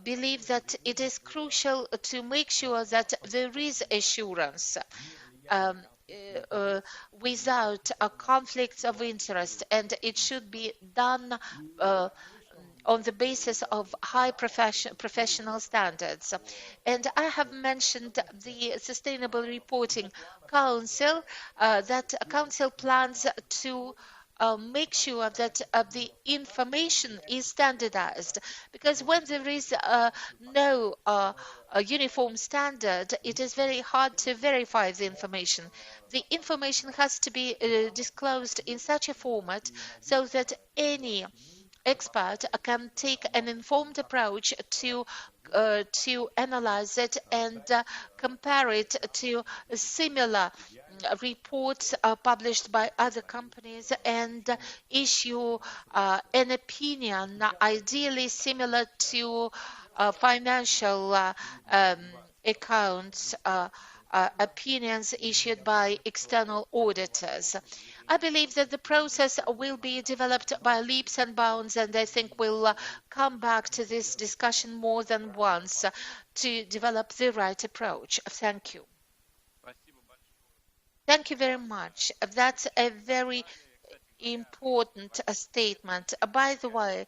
believe that it is crucial to make sure that there is assurance without a conflict of interest, and it should be done on the basis of high professional standards. And I have mentioned the Sustainable Reporting Council, that council plans to make sure that the information is standardized, because when there is no uniform standard, it is very hard to verify the information. The information has to be disclosed in such a format so that any expert can take an informed approach to analyze it and compare it to similar reports published by other companies and issue an opinion ideally similar to financial accounts opinions issued by external auditors. I believe that the process will be developed by leaps and bounds, and I think we'll come back to this discussion more than once to develop the right approach. Thank you. Thank you very much. That's a very important statement. By the way,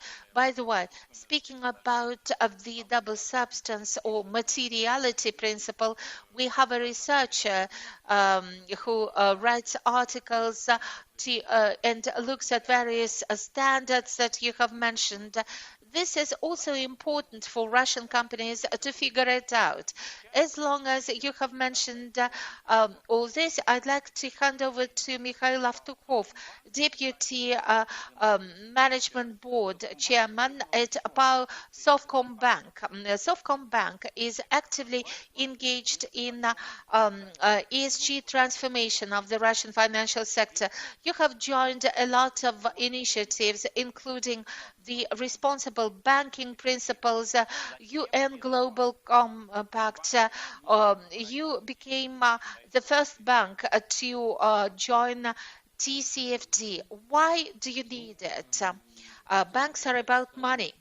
speaking about the double substance or materiality principle, we have a researcher who writes articles and looks at various standards that you have mentioned. This is also important for Russian companies to figure it out. As long as you have mentioned all this, I'd like to hand over to Mikhail Avtukov, Deputy Management Board Chairman at Sovcom Bank. Sovcom Bank is actively engaged in ESG transformation of the Russian financial sector. You have joined a lot of initiatives, including the responsible banking principles, UN Global Compact. You became the first bank to join TCFD. Why do you need it? Banks are about money.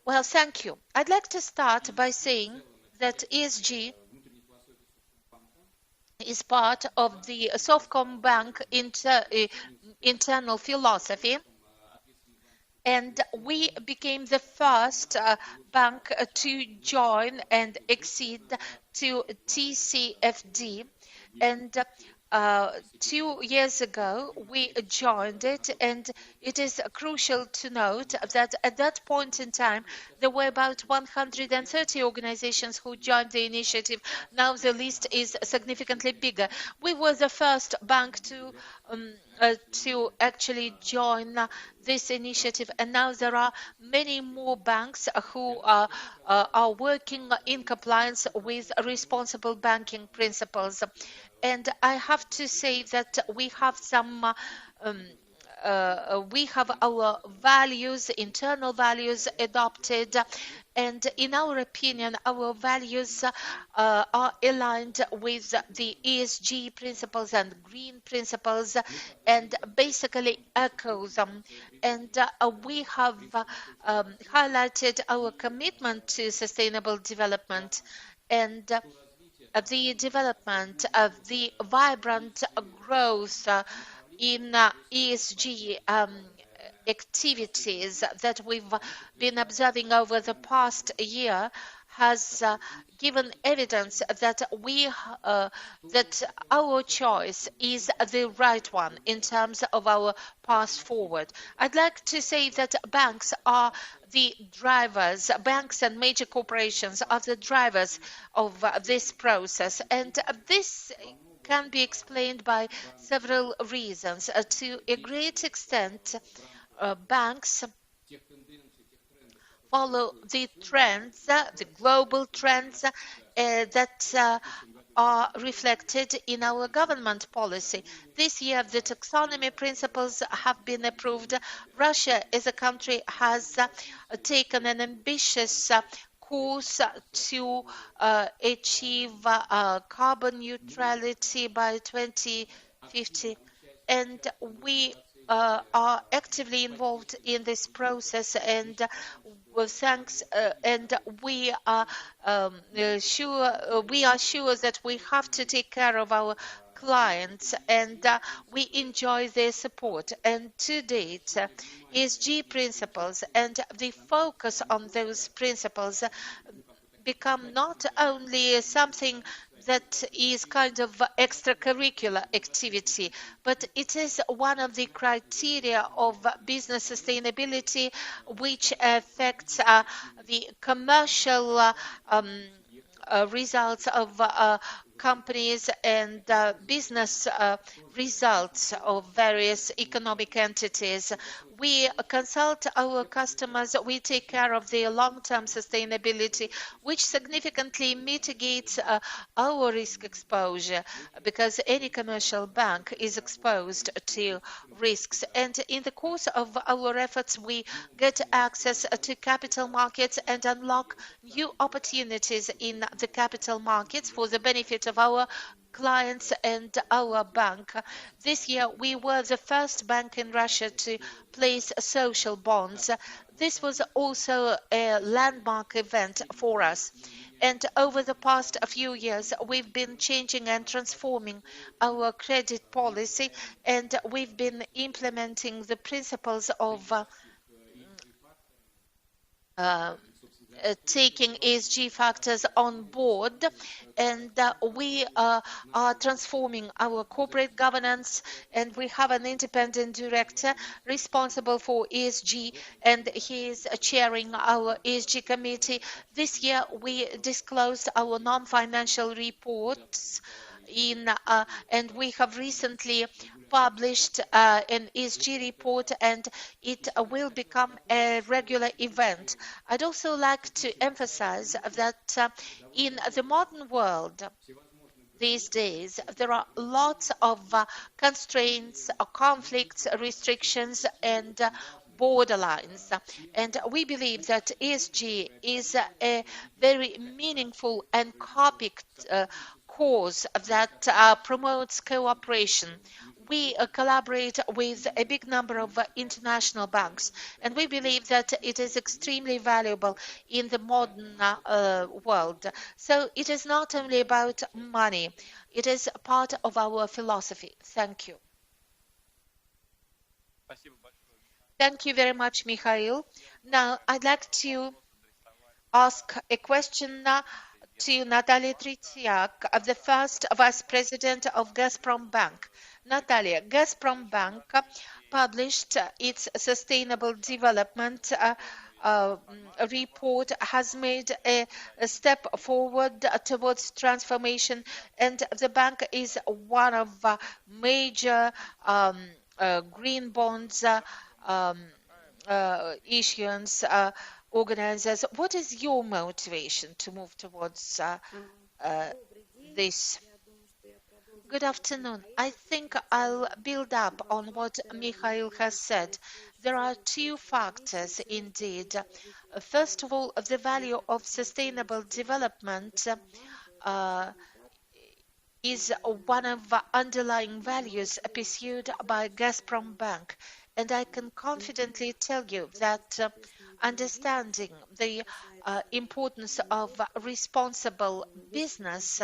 Well, thank you. I'd like to start by saying that ESG is part of the Sovcom Bank internal philosophy. And we became the first bank to join and accede to TCFD. And 2 years ago, we joined it, and it is crucial to note that at that point in time, there were about 130 organizations who joined the initiative. Now the list is significantly bigger. We were the first bank to actually join this initiative, and now there are many more banks who are working in compliance with responsible banking principles. And I have to say that we have some we have our values, internal values adopted, and in our opinion, our values are aligned with the ESG principles and green principles, and basically echo them. And we have highlighted our commitment to sustainable development and the development of the vibrant growth in ESG activities that we've been observing over the past year has given evidence that that our choice is the right one in terms of our path forward. I'd like to say that banks are the drivers, banks and major corporations are the drivers of this process, and this can be explained by several reasons. To a great extent, banks follow the trends, the global trends that are reflected in our government policy. This year, the taxonomy principles have been approved. Russia, as a country, has taken an ambitious course to achieve carbon neutrality by 2050, and we are actively involved in this process, and thanks and we are sure that we have to take care of our clients, and we enjoy their support. And to date, ESG principles and the focus on those principles become not only something that is kind of extracurricular activity, but it is one of the criteria of business sustainability which affects the commercial results of companies and business results of various economic entities. We consult our customers, we take care of their long-term sustainability, which significantly mitigates our risk exposure, because any commercial bank is exposed to risks. And in the course of our efforts, we get access to capital markets and unlock new opportunities in the capital markets for the benefit of our clients and our bank. This year, we were the first bank in Russia to place social bonds. This was also a landmark event for us. And over the past few years, we've been changing and transforming our credit policy, and we've been implementing the principles of taking ESG factors on board, and we are transforming our corporate governance, and we have an independent director responsible for ESG, and he is chairing our ESG committee. This year we disclosed our non-financial reports and we have recently published an ESG report, and it will become a regular event. I'd also like to emphasize that in the modern world these days, there are lots of constraints, conflicts, restrictions, and borderlines. And we believe that ESG is a very meaningful and copic cause that promotes cooperation. We collaborate with a big number of international banks, and we believe that it is extremely valuable in the modern world. So it is not only about money, it is part of our philosophy. Thank you. Thank you very much, Mikhail. Now, I'd like to ask a question to Natalia Tretiak, the first Vice President of Gazprom Bank. Natalia, Gazprom Bank published its Sustainable Development report, has made a step forward towards transformation, and the bank is one of major green bonds issuance organizers. What is your motivation to move towards this? Good afternoon. I think I'll build up on what Mikhail has said. There are two factors indeed. First of all, the value of sustainable development is one of the underlying values pursued by Gazprom Bank. And I can confidently tell you that understanding the importance of responsible business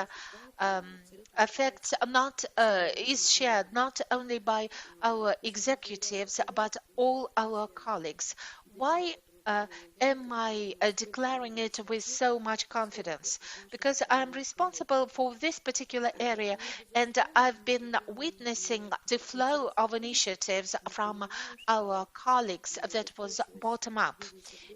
is shared not only by our executives but all our colleagues. Why am I declaring it with so much confidence? Because I'm responsible for this particular area, and I've been witnessing the flow of initiatives from our colleagues that was bottom up.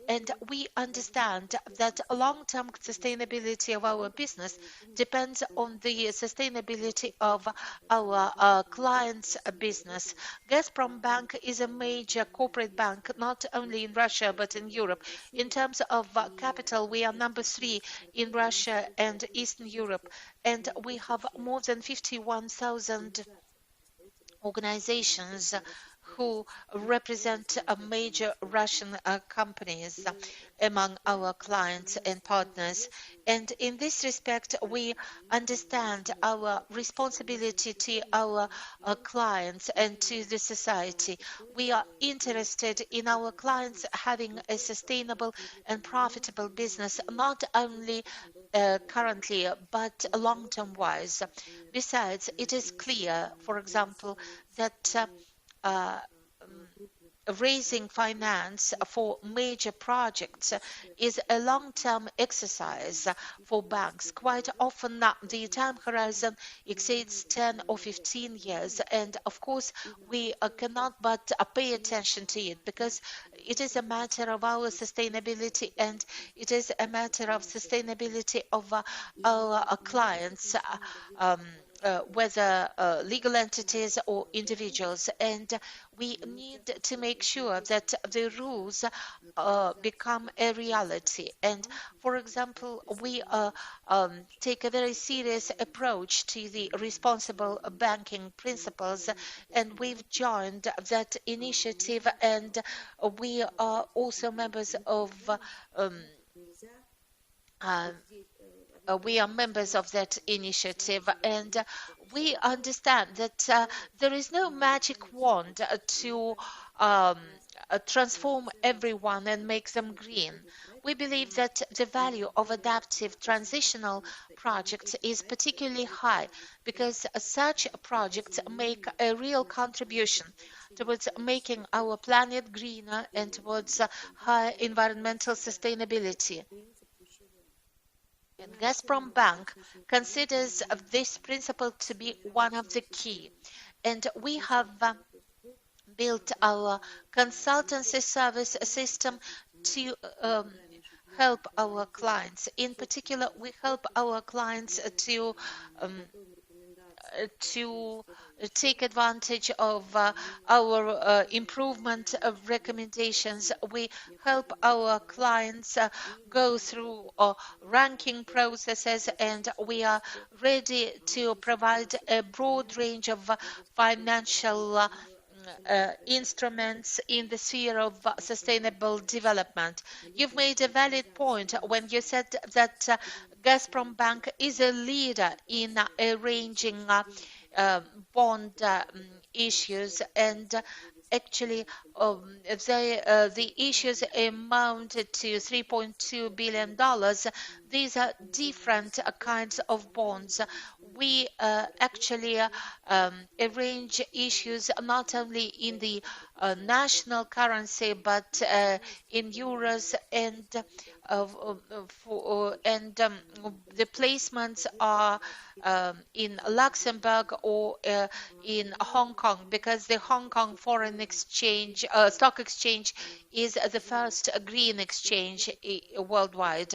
And we understand that long-term sustainability of our business depends on the sustainability of our clients' business. Gazprom Bank is a major corporate bank, not only in Russia, but in Europe. In terms of capital, we are number 3 in Russia and Eastern Europe, and we have more than 51,000 organizations who represent major Russian companies among our clients and partners. And in this respect, we understand our responsibility to our clients and to the society. We are interested in our clients having a sustainable and profitable business, not only currently, but long-term wise. Besides, it is clear, for example, that raising finance for major projects is a long-term exercise for banks. Quite often the time horizon exceeds 10 or 15 years, and of course we cannot but pay attention to it, because it is a matter of our sustainability, and it is a matter of sustainability of our clients, whether legal entities or individuals, and we need to make sure that the rules become a reality. And for example, we take a very serious approach to the responsible banking principles, and we've joined that initiative, and we are also members of that initiative, and we understand that there is no magic wand to transform everyone and make them green. We believe that the value of adaptive transitional projects is particularly high, because such projects make a real contribution towards making our planet greener and towards higher environmental sustainability. And Gazprom Bank considers this principle to be one of the key. And we have built our consultancy service system to help our clients. In particular, we help our clients to take advantage of our improvement of recommendations. We help our clients go through ranking processes, and we are ready to provide a broad range of financial instruments in the sphere of sustainable development. You've made a valid point when you said that Gazprom Bank is a leader in arranging bond issues, and actually the issues amounted to $3.2 billion. These are different kinds of bonds. We actually arrange issues not only in the national currency, but in euros, and the placements are in Luxembourg or in Hong Kong, because the Hong Kong Foreign Exchange Stock Exchange is the first green exchange worldwide.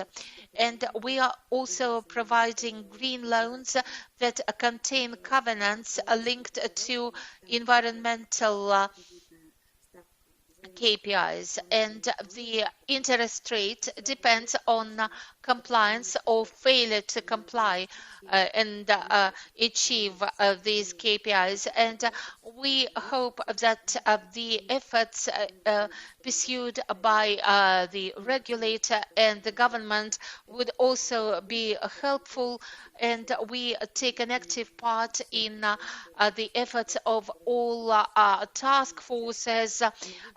And we are also providing green loans that contain covenants linked to environmental KPIs, and the interest rate depends on compliance or failure to comply and achieve these KPIs. And we hope that the efforts pursued by the regulator and the government would also be helpful, and we take an active part in the efforts of all task forces,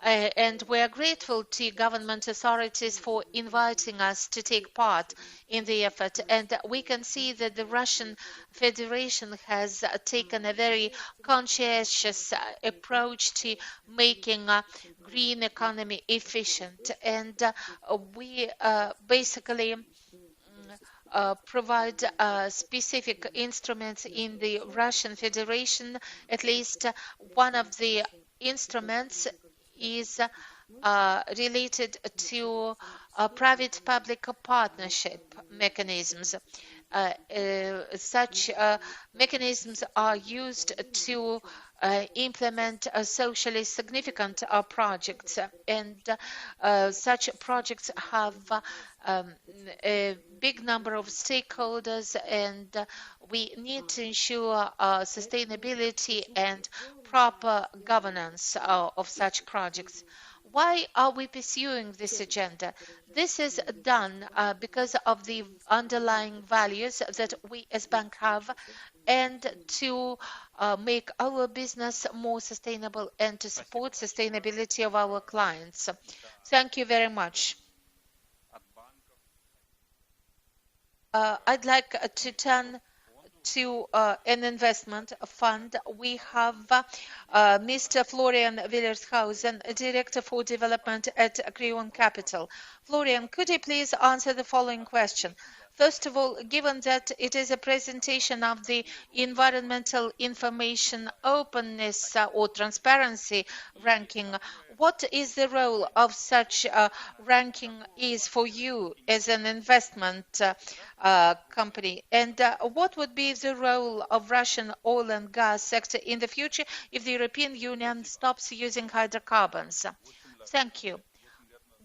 and we are grateful to government authorities authorities for inviting us to take part in the effort. And we can see that the Russian Federation has taken a very conscientious approach to making green economy efficient. And we basically provide specific instruments in the Russian Federation. At least one of the instruments is related to private-public partnership mechanisms. Such mechanisms are used to implement socially significant projects, and such projects have a big number of stakeholders, and we need to ensure sustainability and proper governance of such projects. Why are we pursuing this agenda? This is done because of the underlying values that we as bank have, and to make our business more sustainable and to support sustainability of our clients. Thank you very much. I'd like to turn to an investment fund. We have Mr. Florian Willershausen, Director for Development at CREON Capital. Florian, could you please answer the following question? First of all, given that it is a presentation of the environmental information openness or transparency ranking, what is the role of such ranking is for you as an investment company? And what would be the role of Russian oil and gas sector in the future if the European Union stops using hydrocarbons? Thank you.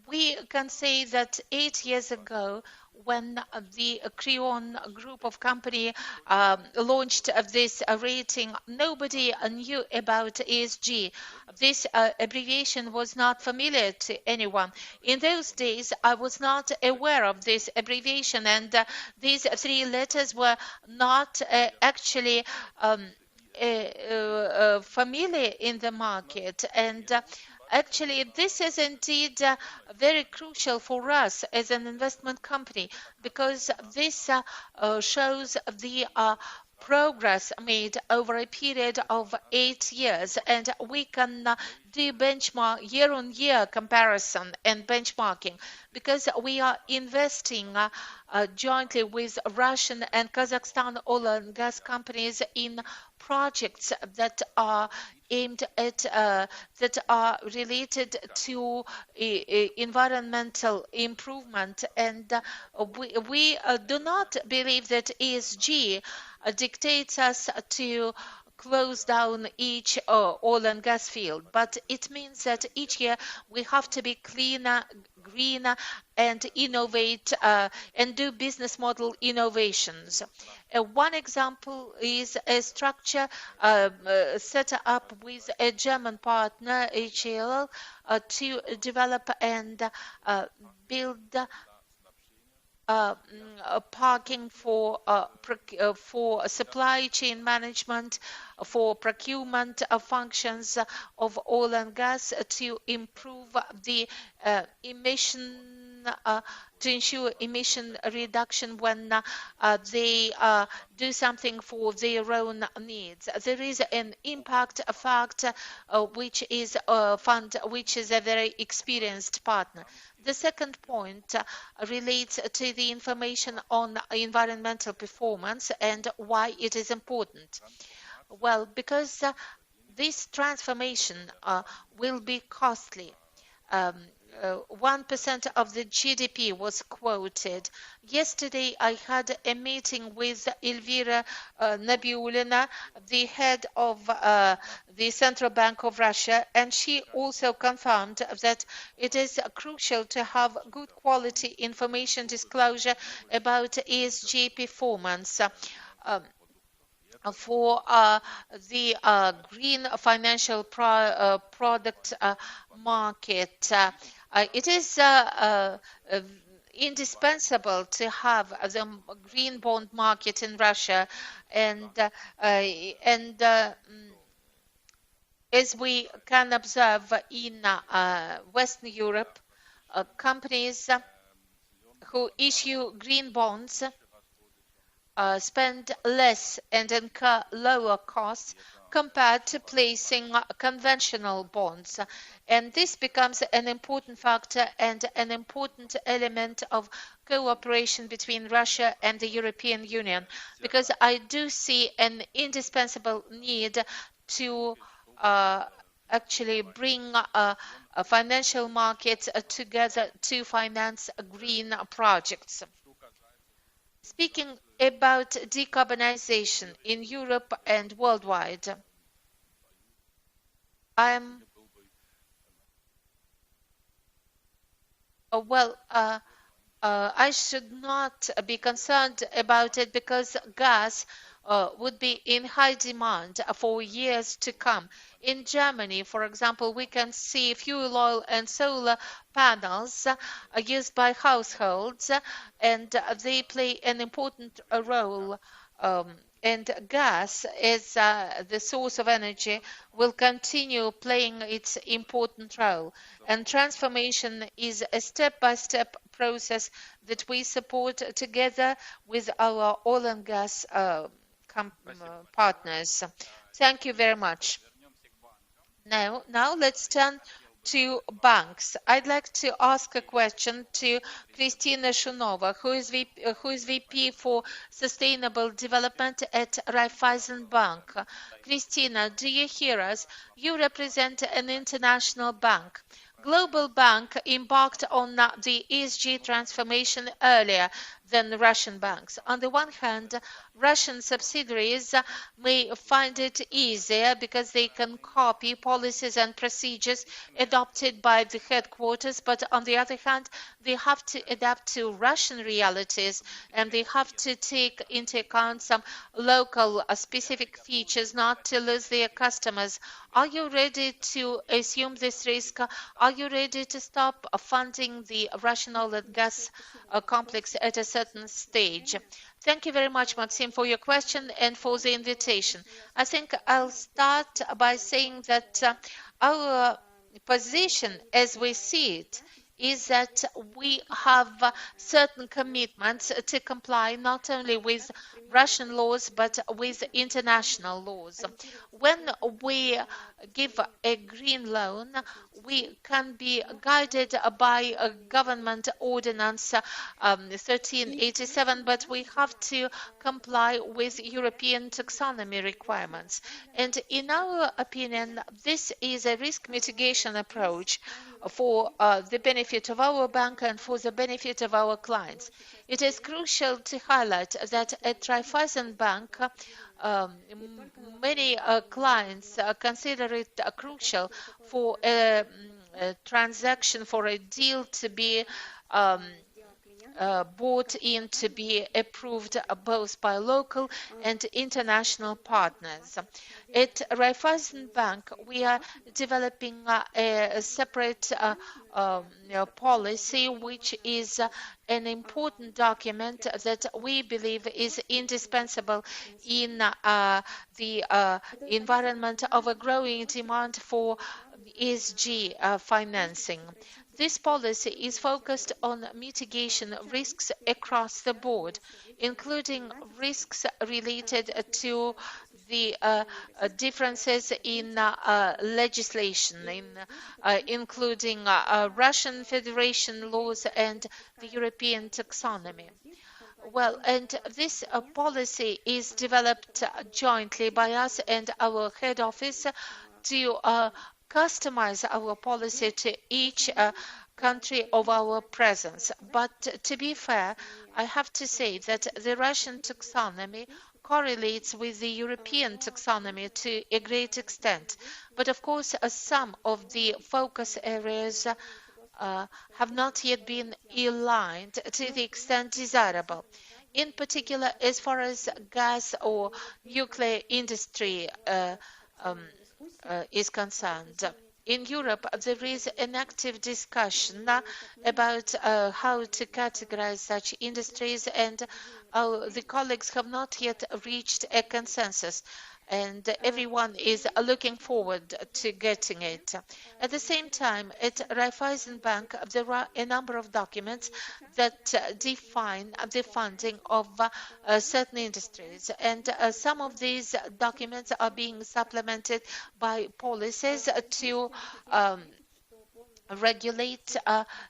We can say that 8 years ago, when the CREON Group of company launched this rating, nobody knew about ESG. This abbreviation was not familiar to anyone. In those days, I was not aware of this abbreviation, and these 3 letters were not actually familiar in the market. And actually, this is indeed very crucial for us as an investment company, because this shows the progress made over a period of 8 years, and we can do benchmark year-on-year comparison and benchmarking, because we are investing jointly with Russian and Kazakhstan oil and gas companies in projects that are aimed at that are related to environmental improvement, and we do not believe that ESG dictates us to close down each oil and gas field, but it means that each year we have to be cleaner, greener, and innovate and do business model innovations. One example is a structure set up with a German partner, HAL, to develop and build parking for supply chain management, for procurement functions of oil and gas, to improve the emission, to ensure emission reduction when they do something for their own needs. There is an impact fund, which is a very experienced partner. The second point relates to the information on environmental performance and why it is important. Well, because this transformation will be costly. 1% of the GDP was quoted. Yesterday, I had a meeting with Elvira Nabiulina, the head of the Central Bank of Russia, and she also confirmed that it is crucial to have good quality information disclosure about ESG performance. For the green financial product market. It is indispensable to have the green bond market in Russia, and as we can observe in Western Europe, companies who issue green bonds spend less and incur lower costs compared to placing conventional bonds. And this becomes an important factor and an important element of cooperation between Russia and the European Union, because I do see an indispensable need to actually bring financial markets together to finance green projects. Speaking about decarbonization in Europe and worldwide, I should not be concerned about it because gas would be in high demand for years to come. In Germany, for example, we can see fuel oil and solar panels used by households, and they play an important role. And gas as the source of energy will continue playing its important role. And transformation is a step-by-step process that we support together with our oil and gas partners. Thank you very much. Now let's turn to banks. I'd like to ask a question to Kristina Shunova, who is VP for Sustainable Development at Raiffeisen Bank. Kristina, do you hear us? You represent an international bank. Global Bank embarked on the ESG transformation earlier than Russian banks. On the one hand, Russian subsidiaries may find it easier because they can copy policies and procedures adopted by the headquarters, but on the other hand, they have to adapt to Russian realities and they have to take into account some local specific features not to lose their customers. Are you ready to assume this risk? Are you ready to stop funding the Russian oil and gas complex at a certain stage? Thank you very much, Maxim, for your question and for the invitation. I think I'll start by saying that our position as we see it is that we have certain commitments to comply not only with Russian laws but with international laws. When we give a green loan, we can be guided by a government ordinance 1387, but we have to comply with European taxonomy requirements. And in our opinion, this is a risk mitigation approach for the benefit of our bank and for the benefit of our clients. It is crucial to highlight that at Raiffeisen Bank, many clients consider it crucial for a transaction, for a deal to be bought in, to be approved both by local and international partners. At Raiffeisen Bank, we are developing a separate policy, which is an important document that we believe is indispensable in the environment of a growing demand for ESG financing. This policy is focused on mitigation risks across the board, including risks related to the differences in legislation, including Russian Federation laws and the European taxonomy. Well, and this policy is developed jointly by us and our head office to customize our policy to each country of our presence. But to be fair, I have to say that the Russian taxonomy correlates with the European taxonomy to a great extent. But of course, some of the focus areas have not yet been aligned to the extent desirable. In particular, as far as gas or nuclear industry is concerned. In Europe, there is an active discussion about how to categorize such industries, and the colleagues have not yet reached a consensus. and everyone is looking forward to getting it. At the same time, at Raiffeisen Bank, there are a number of documents that define the funding of certain industries, and some of these documents are being supplemented by policies to regulate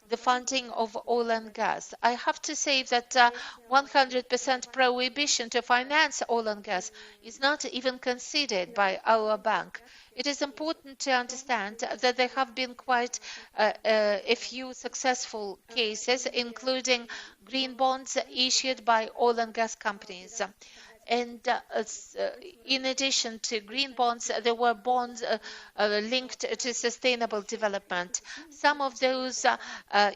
the funding of oil and gas. I have to say that 100% prohibition to finance oil and gas is not even considered by our bank. It is important to understand that there have been quite a few successful cases, including green bonds issued by oil and gas companies. And in addition to green bonds, there were bonds linked to sustainable development. Some of those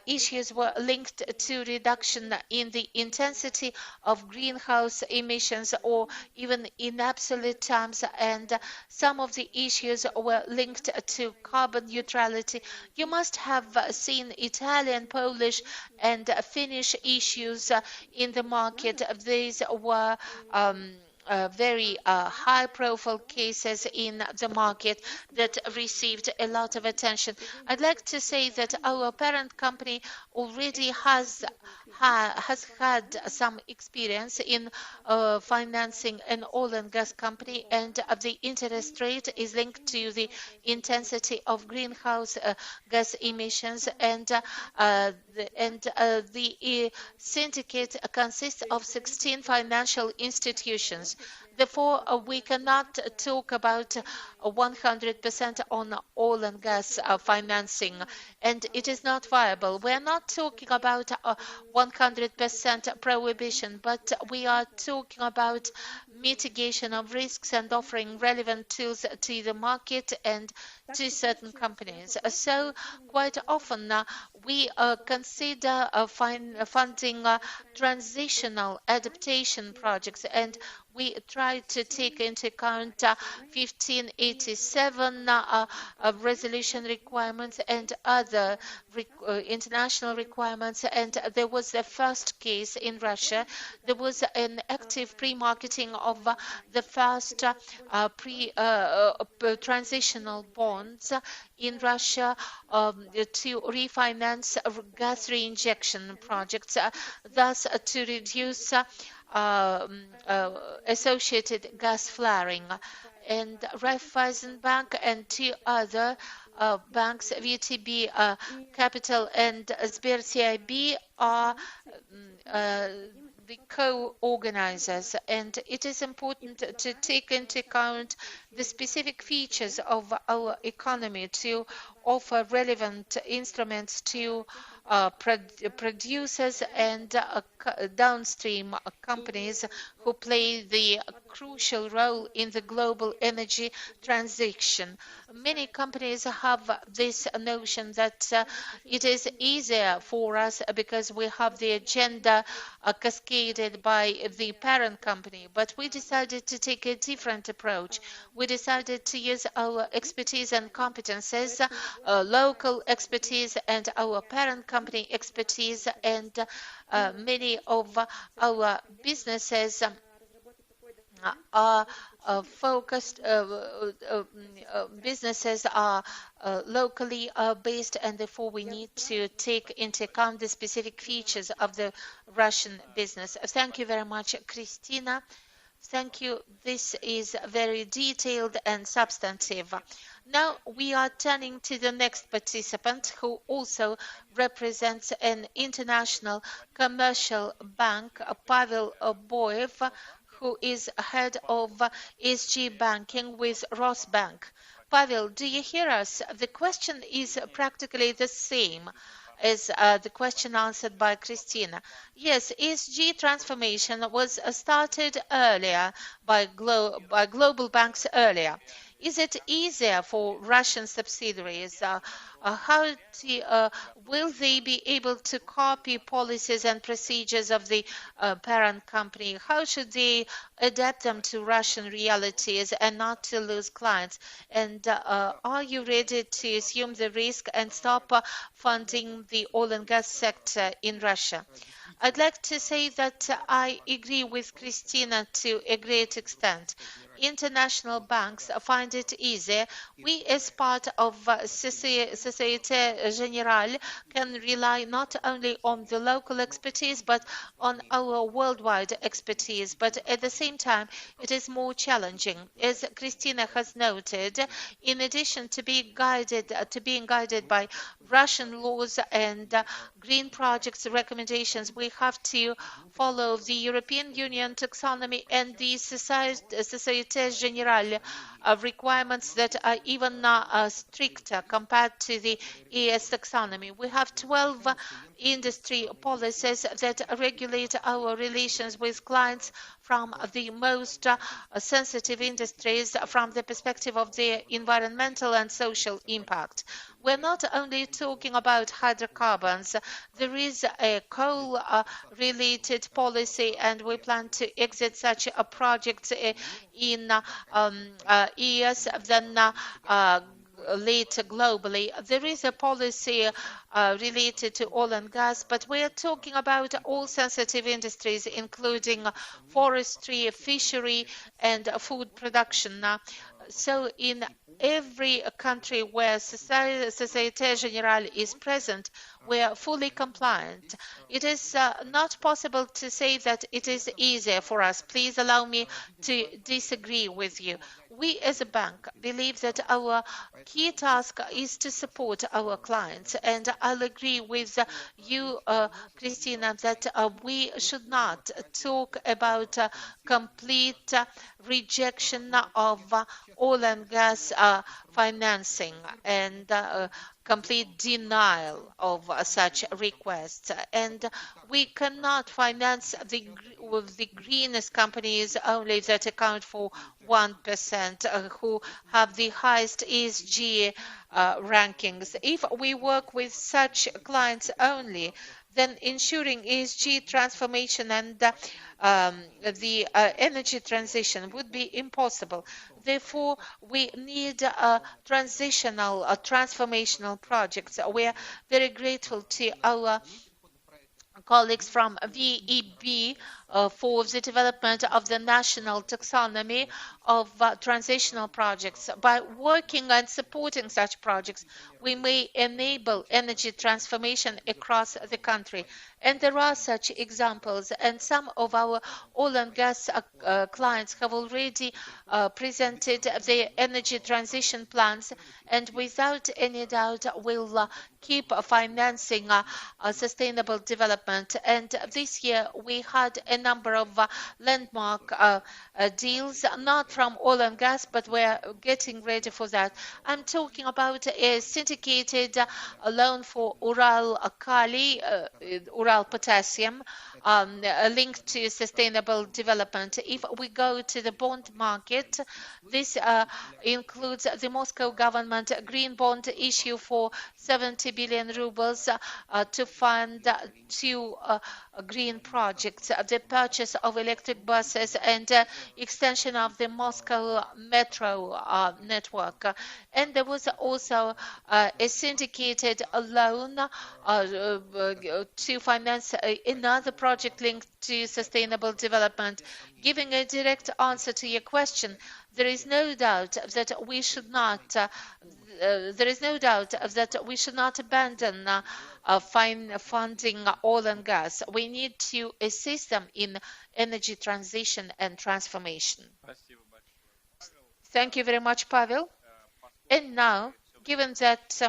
issues were linked to reduction in the intensity of greenhouse emissions, or even in absolute terms, and some of the issues were linked to carbon neutrality. You must have seen Italian, Polish, and Finnish issues in the market. These were very high-profile cases in the market that received a lot of attention. I'd like to say that our parent company already has had some experience in financing an oil and gas company, and the interest rate is linked to the intensity of greenhouse gas emissions, and the syndicate consists of 16 financial institutions. Therefore, we cannot talk about 100% on oil and gas financing, and it is not viable. We are not talking about 100% prohibition, but we are talking about mitigation of risks and offering relevant tools to the market and to certain companies. So quite often we consider funding transitional adaptation projects, and we try to take into account 1587 resolution requirements and other international requirements. And there was the first case in Russia. There was an active pre-marketing of the first transitional bonds in Russia to refinance gas reinjection projects, thus to reduce associated gas flaring. And Raiffeisen Bank and two other banks, VTB Capital and Sber CIB, are the co-organizers, and it is important to take into account the specific features of our economy to offer relevant instruments to producers and downstream companies who play the crucial role in the global energy transition. Many companies have this notion that it is easier for us because we have the agenda cascaded by the parent company, but we decided to take a different approach. We decided to use our expertise and competences, local expertise and our parent company expertise, and many of our businesses are focused, businesses are locally based, and therefore we need to take into account the specific features of the Russian business. Thank you very much, Christina. Thank you. This is very detailed and substantive. Now we are turning to the next participant, who also represents an international commercial bank, Pavel Boev, who is head of ESG banking with Rosbank. Pavel, do you hear us? The question is practically the same as the question answered by Christina. Yes, ESG transformation was started earlier by global banks earlier. Is it easier for Russian subsidiaries? Will they be able to copy policies and procedures of the parent company? How should they adapt them to Russian realities and not to lose clients? And are you ready to assume the risk and stop funding the oil and gas sector in Russia? I'd like to say that I agree with Christina to a great extent. international banks find it easy, we as part of Société Générale can rely not only on the local expertise but on our worldwide expertise. But at the same time, it is more challenging. As Christina has noted, in addition to being guided by Russian laws and green projects recommendations, we have to follow the European Union taxonomy and the Société Générale requirements that are even stricter compared to the ES taxonomy. We have 12 industry policies that regulate our relations with clients from the most sensitive industries from the perspective of their environmental and social impact. We're not only talking about hydrocarbons. There is a coal-related policy, and we plan to exit such a project in years, then later globally. There is a policy related to oil and gas, but we are talking about all sensitive industries, including forestry, fishery, and food production. So in every country where Société Générale is present, we are fully compliant. It is not possible to say that it is easier for us. Please allow me to disagree with you. We as a bank believe that our key task is to support our clients, and I'll agree with you, Christina, that we should not talk about complete rejection of oil and gas financing and complete denial of such requests. And we cannot finance the greenest companies only that account for 1%, who have the highest ESG rankings. If we work with such clients only, then ensuring ESG transformation and the energy transition would be impossible. Therefore, we need transformational projects. We are very grateful to our colleagues from VEB for the development of the national taxonomy of transitional projects. By working and supporting such projects, we may enable energy transformation across the country. And there are such examples, and some of our oil and gas clients have already presented their energy transition plans, and without any doubt will keep financing sustainable development. And this year we had a number of landmark deals, not from oil and gas, but we're getting ready for that. I'm talking about a syndicated loan for Ural Kali, Ural Potassium, linked to sustainable development. If we go to the bond market, this includes the Moscow government green bond issue for 70 billion rubles to fund 2 green projects, the purchase of electric buses and extension of the Moscow metro network. And there was also a syndicated loan to finance another project linked to sustainable development. Giving a direct answer to your question, there is no doubt that we should not abandon funding oil and gas. We need to assist them in energy transition and transformation. Thank you very much, Pavel. And now, given that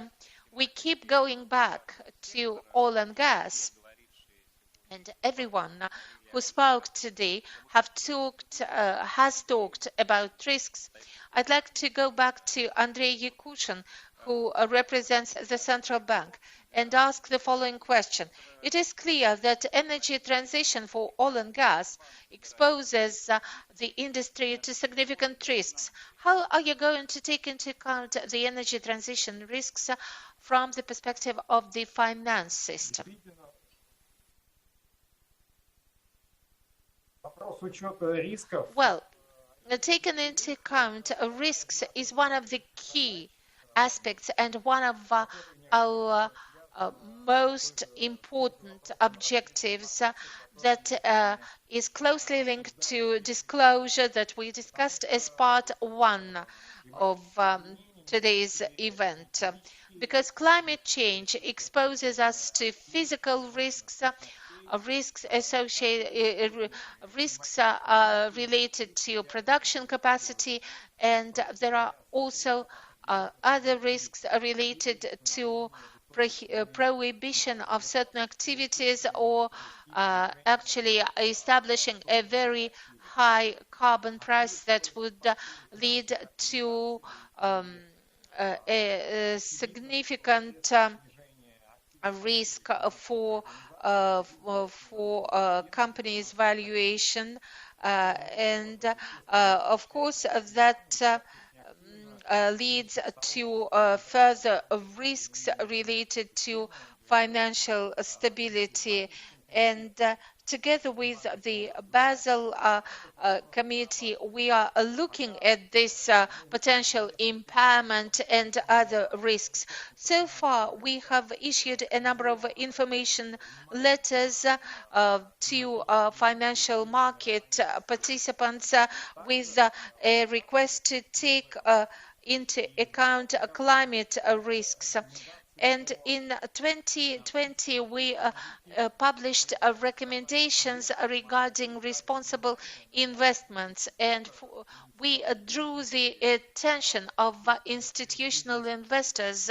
we keep going back to oil and gas, and everyone who spoke today has talked about risks, I'd like to go back to Andrei Yakushin, who represents the central bank, and ask the following question. It is clear that energy transition for oil and gas exposes the industry to significant risks. How are you going to take into account the energy transition risks from the perspective of the finance system? Well, taking into account risks is one of the key aspects and one of our most important objectives that is closely linked to disclosure that we discussed as part one of today's event. Because climate change exposes us to physical risks, risks associated, risks related to production capacity, and there are also other risks related to prohibition of certain activities or actually establishing a very high carbon price that would lead to a significant risk for companies' valuation, and of course that leads to further risks related to financial stability. And together with the Basel Committee, we are looking at this potential impairment and other risks. So far, we have issued a number of information letters to financial market participants with a request to take into account climate risks. And in 2020, we published recommendations regarding responsible investments, and we drew the attention of institutional investors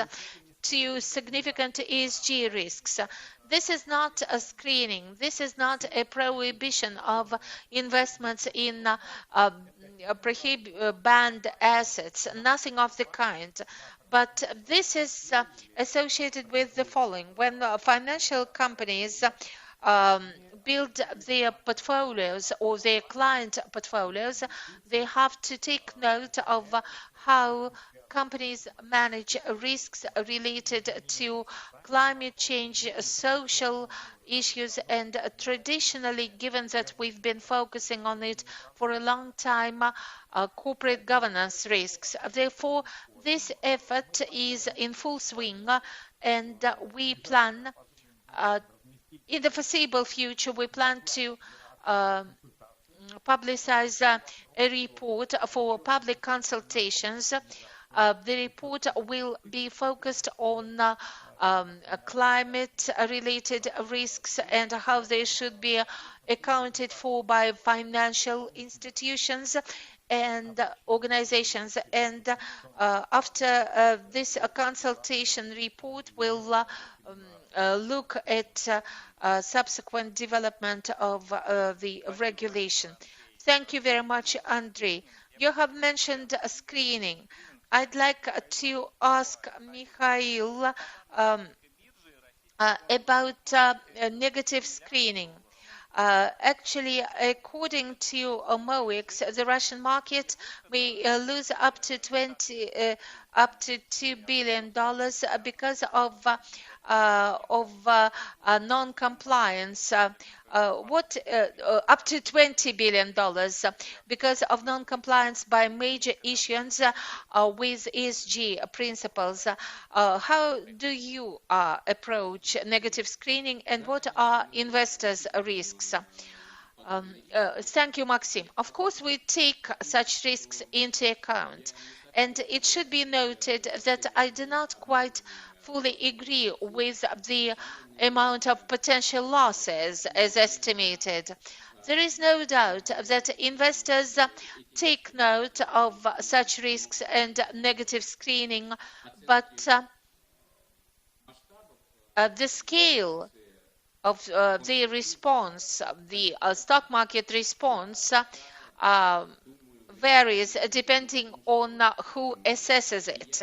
to significant ESG risks. This is not a screening. This is not a prohibition of investments in banned assets, nothing of the kind. But this is associated with the following. When financial companies build their portfolios or their client portfolios, they have to take note of how companies manage risks related to climate change, social issues, and traditionally, given that we've been focusing on it for a long time, corporate governance risks. Therefore, this effort is in full swing, and we plan, in the foreseeable future, we plan to publicize a report for public consultations. The report will be focused on climate-related risks and how they should be accounted for by financial institutions and organizations. And after this consultation report, will look at subsequent development of the regulation. Thank you very much, Andrei. You have mentioned screening. I'd like to ask Mikhail about negative screening. Actually, according to MOEX, the Russian market may lose up to $2 billion because of non-compliance. Up to $20 billion because of non-compliance by major issuance with ESG principles. How do you approach negative screening, and what are investors' risks? Thank you, Maxim. Of course, we take such risks into account. And it should be noted that I do not quite fully agree with the amount of potential losses as estimated. There is no doubt that investors take note of such risks and negative screening, but the scale of the response, the stock market response, varies depending on who assesses it.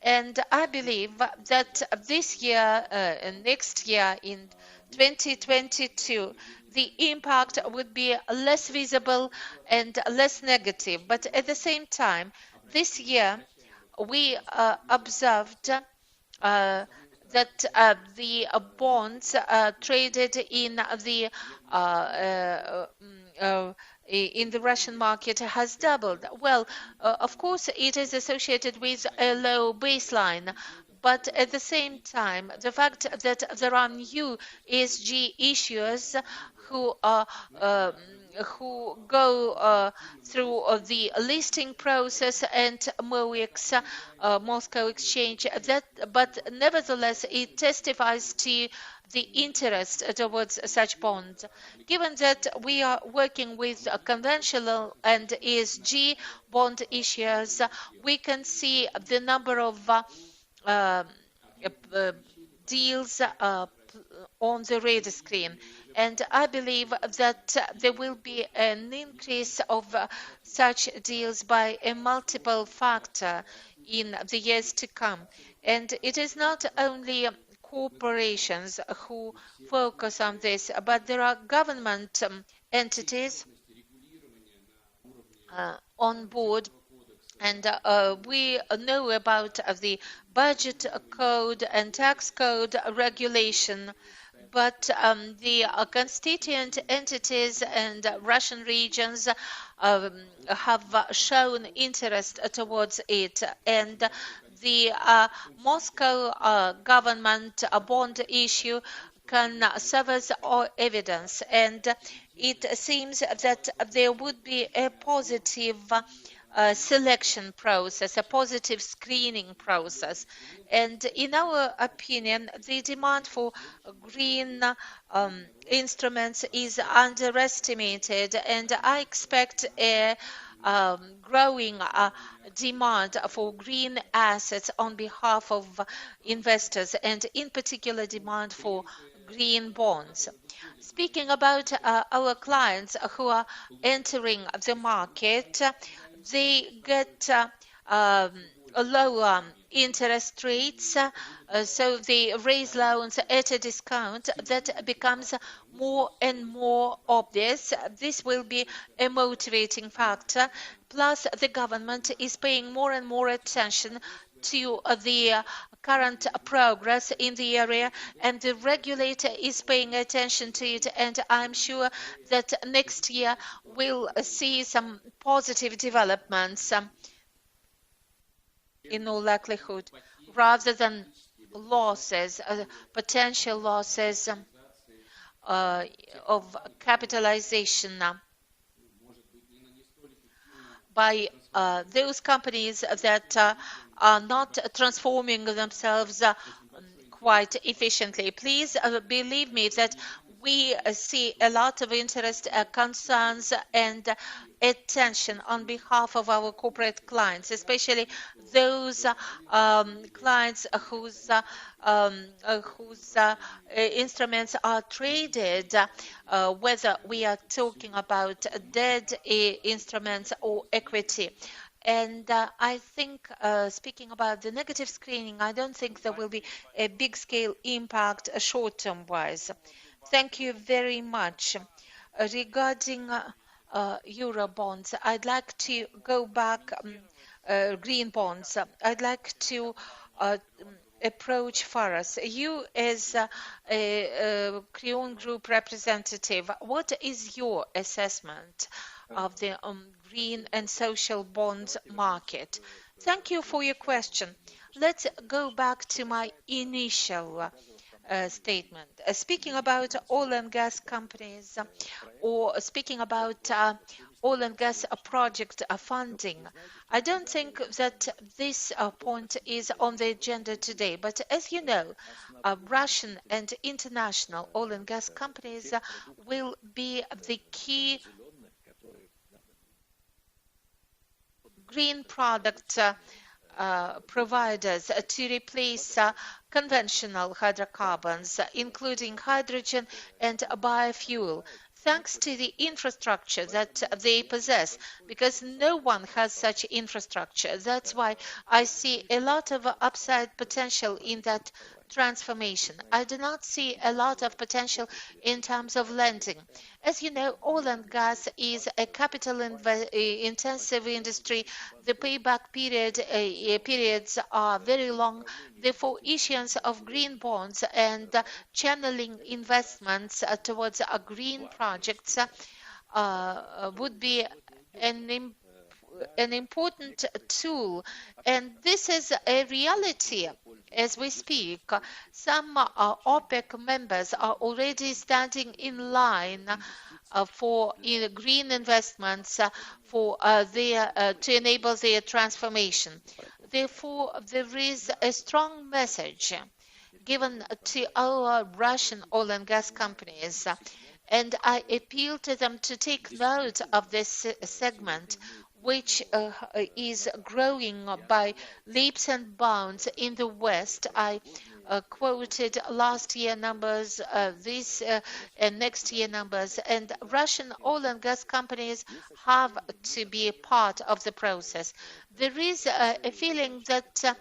And I believe that this year and next year in 2022, the impact would be less visible and less negative. But at the same time, this year we observed that the bonds traded in the Russian market has doubled. Well, of course, it is associated with a low baseline, but at the same time, the fact that there are new ESG issues who go through the listing process and MOEX, Moscow Exchange, but nevertheless it testifies to the interest towards such bonds. Given that we are working with conventional and ESG bond issuers, we can see the number of deals on the radar screen. And I believe that there will be an increase of such deals by a multiple factor in the years to come. And it is not only corporations who focus on this, but there are government entities on board. And we know about the budget code and tax code regulation, but the constituent entities and Russian regions have shown interest towards it. And the Moscow government bond issue can serve as evidence. And it seems that there would be a positive selection process, a positive screening process. And in our opinion, the demand for green instruments is underestimated, and I expect a growing demand for green assets on behalf of investors, and in particular demand for green bonds. Speaking about our clients who are entering the market, they get lower interest rates, so they raise loans at a discount that becomes more and more obvious. This will be a motivating factor. Plus, the government is paying more and more attention to the current progress in the area, and the regulator is paying attention to it, and I'm sure that next year we'll see some positive developments in all likelihood, rather than losses, potential losses of capitalization by those companies that are not transforming themselves quite efficiently. Please believe me that we see a lot of interest, concerns, and attention on behalf of our corporate clients, especially those clients whose instruments are traded, whether we are talking about debt instruments or equity. And I think, speaking about the negative screening, I don't think there will be a big-scale impact short-term wise. Thank you very much. Regarding Euro bonds, I'd like to go back, green bonds. I'd like to approach Faras. You as a CREON Group representative, what is your assessment of the green and social bonds market? Thank you for your question. Let's go back to my initial statement. Speaking about oil and gas companies, or speaking about oil and gas project funding, I don't think that this point is on the agenda today. But as you know, Russian and international oil and gas companies will be the key green product providers to replace conventional hydrocarbons, including hydrogen and biofuel, thanks to the infrastructure that they possess, because no one has such infrastructure. That's why I see a lot of upside potential in that transformation. I do not see a lot of potential in terms of lending. As you know, oil and gas is a capital-intensive industry. The payback periods are very long. Therefore, issuance of green bonds and channeling investments towards green projects would be an an important tool, and this is a reality as we speak. Some OPEC members are already standing in line for green investments for to enable their transformation. Therefore, there is a strong message given to our Russian oil and gas companies, and I appeal to them to take note of this segment, which is growing by leaps and bounds in the West. I quoted last year numbers, this and next year numbers, and Russian oil and gas companies have to be a part of the process. There is a feeling that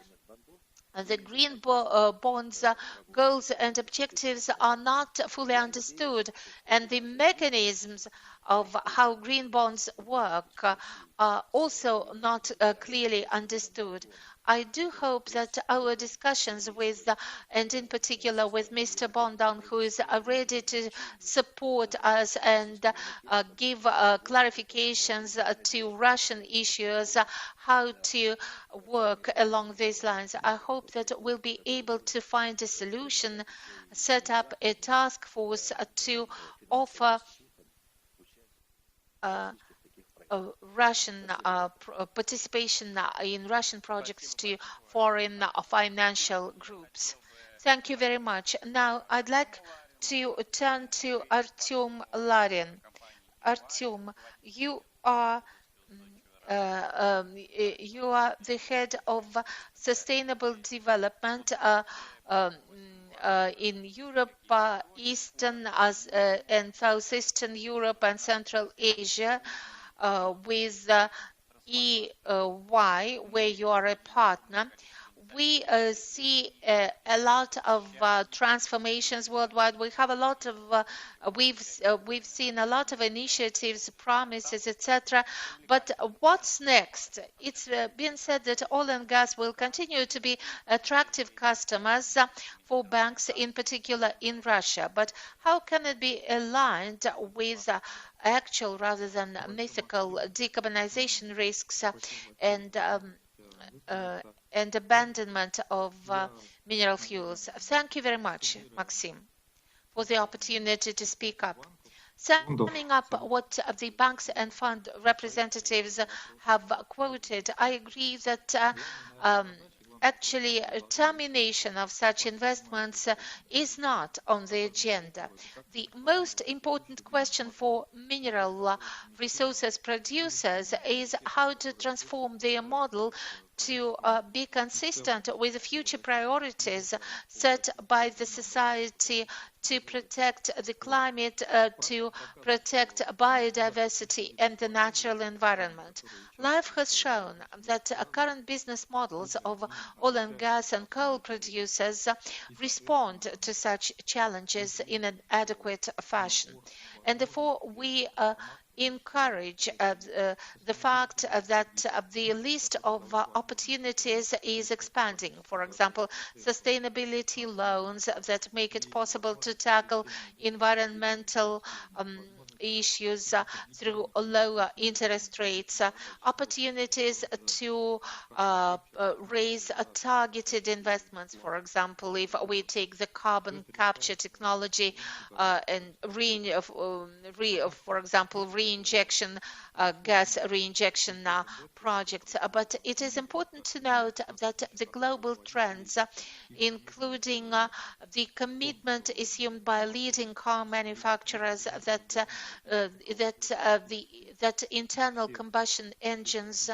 the green bonds goals and objectives are not fully understood, and the mechanisms of how green bonds work are also not clearly understood. I do hope that our discussions with, and in particular with Mr. Bondan, who is ready to support us and give clarifications to Russian issues, how to work along these lines. I hope that we'll be able to find a solution, set up a task force to offer Russian participation in Russian projects to foreign financial groups. Thank you very much. Now I'd like to turn to Artyom Larin. Artyom, you are the head of sustainable development in Europe, Eastern and Southeastern Europe and Central Asia, with EY, where you are a partner. We see a lot of transformations worldwide. We have a lot of we've seen a lot of initiatives, promises, etc. But what's next? It's been said that oil and gas will continue to be attractive customers for banks, in particular in Russia. But how can it be aligned with actual rather than mythical decarbonization risks and abandonment of mineral fuels? Thank you very much, Maxim, for the opportunity to speak up. Summing up what the banks and fund representatives have quoted, I agree that actually, termination of such investments is not on the agenda. The most important question for mineral resources producers is how to transform their model to be consistent with the future priorities set by the society to protect the climate, to protect biodiversity and the natural environment. Life has shown that current business models of oil and gas and coal producers respond to such challenges in an adequate fashion. And therefore, we encourage the fact that the list of opportunities is expanding. For example, sustainability loans that make it possible to tackle environmental issues through lower interest rates, opportunities to raise targeted investments. For example, if we take the carbon capture technology and for example, reinjection, gas reinjection projects. But it is important to note that the global trends, including the commitment assumed by leading car manufacturers that internal combustion engines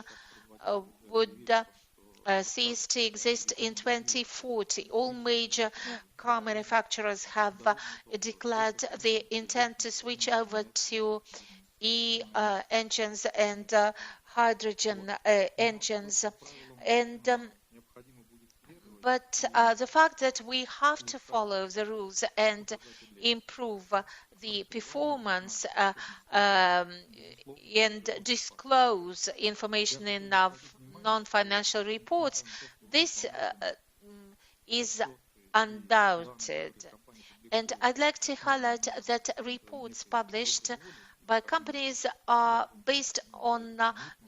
would cease to exist in 2040. All major car manufacturers have declared their intent to switch over to engines and hydrogen engines. And but the fact that we have to follow the rules and improve the performance and disclose information in non-financial reports, this is undoubted. And I'd like to highlight that reports published by companies are based on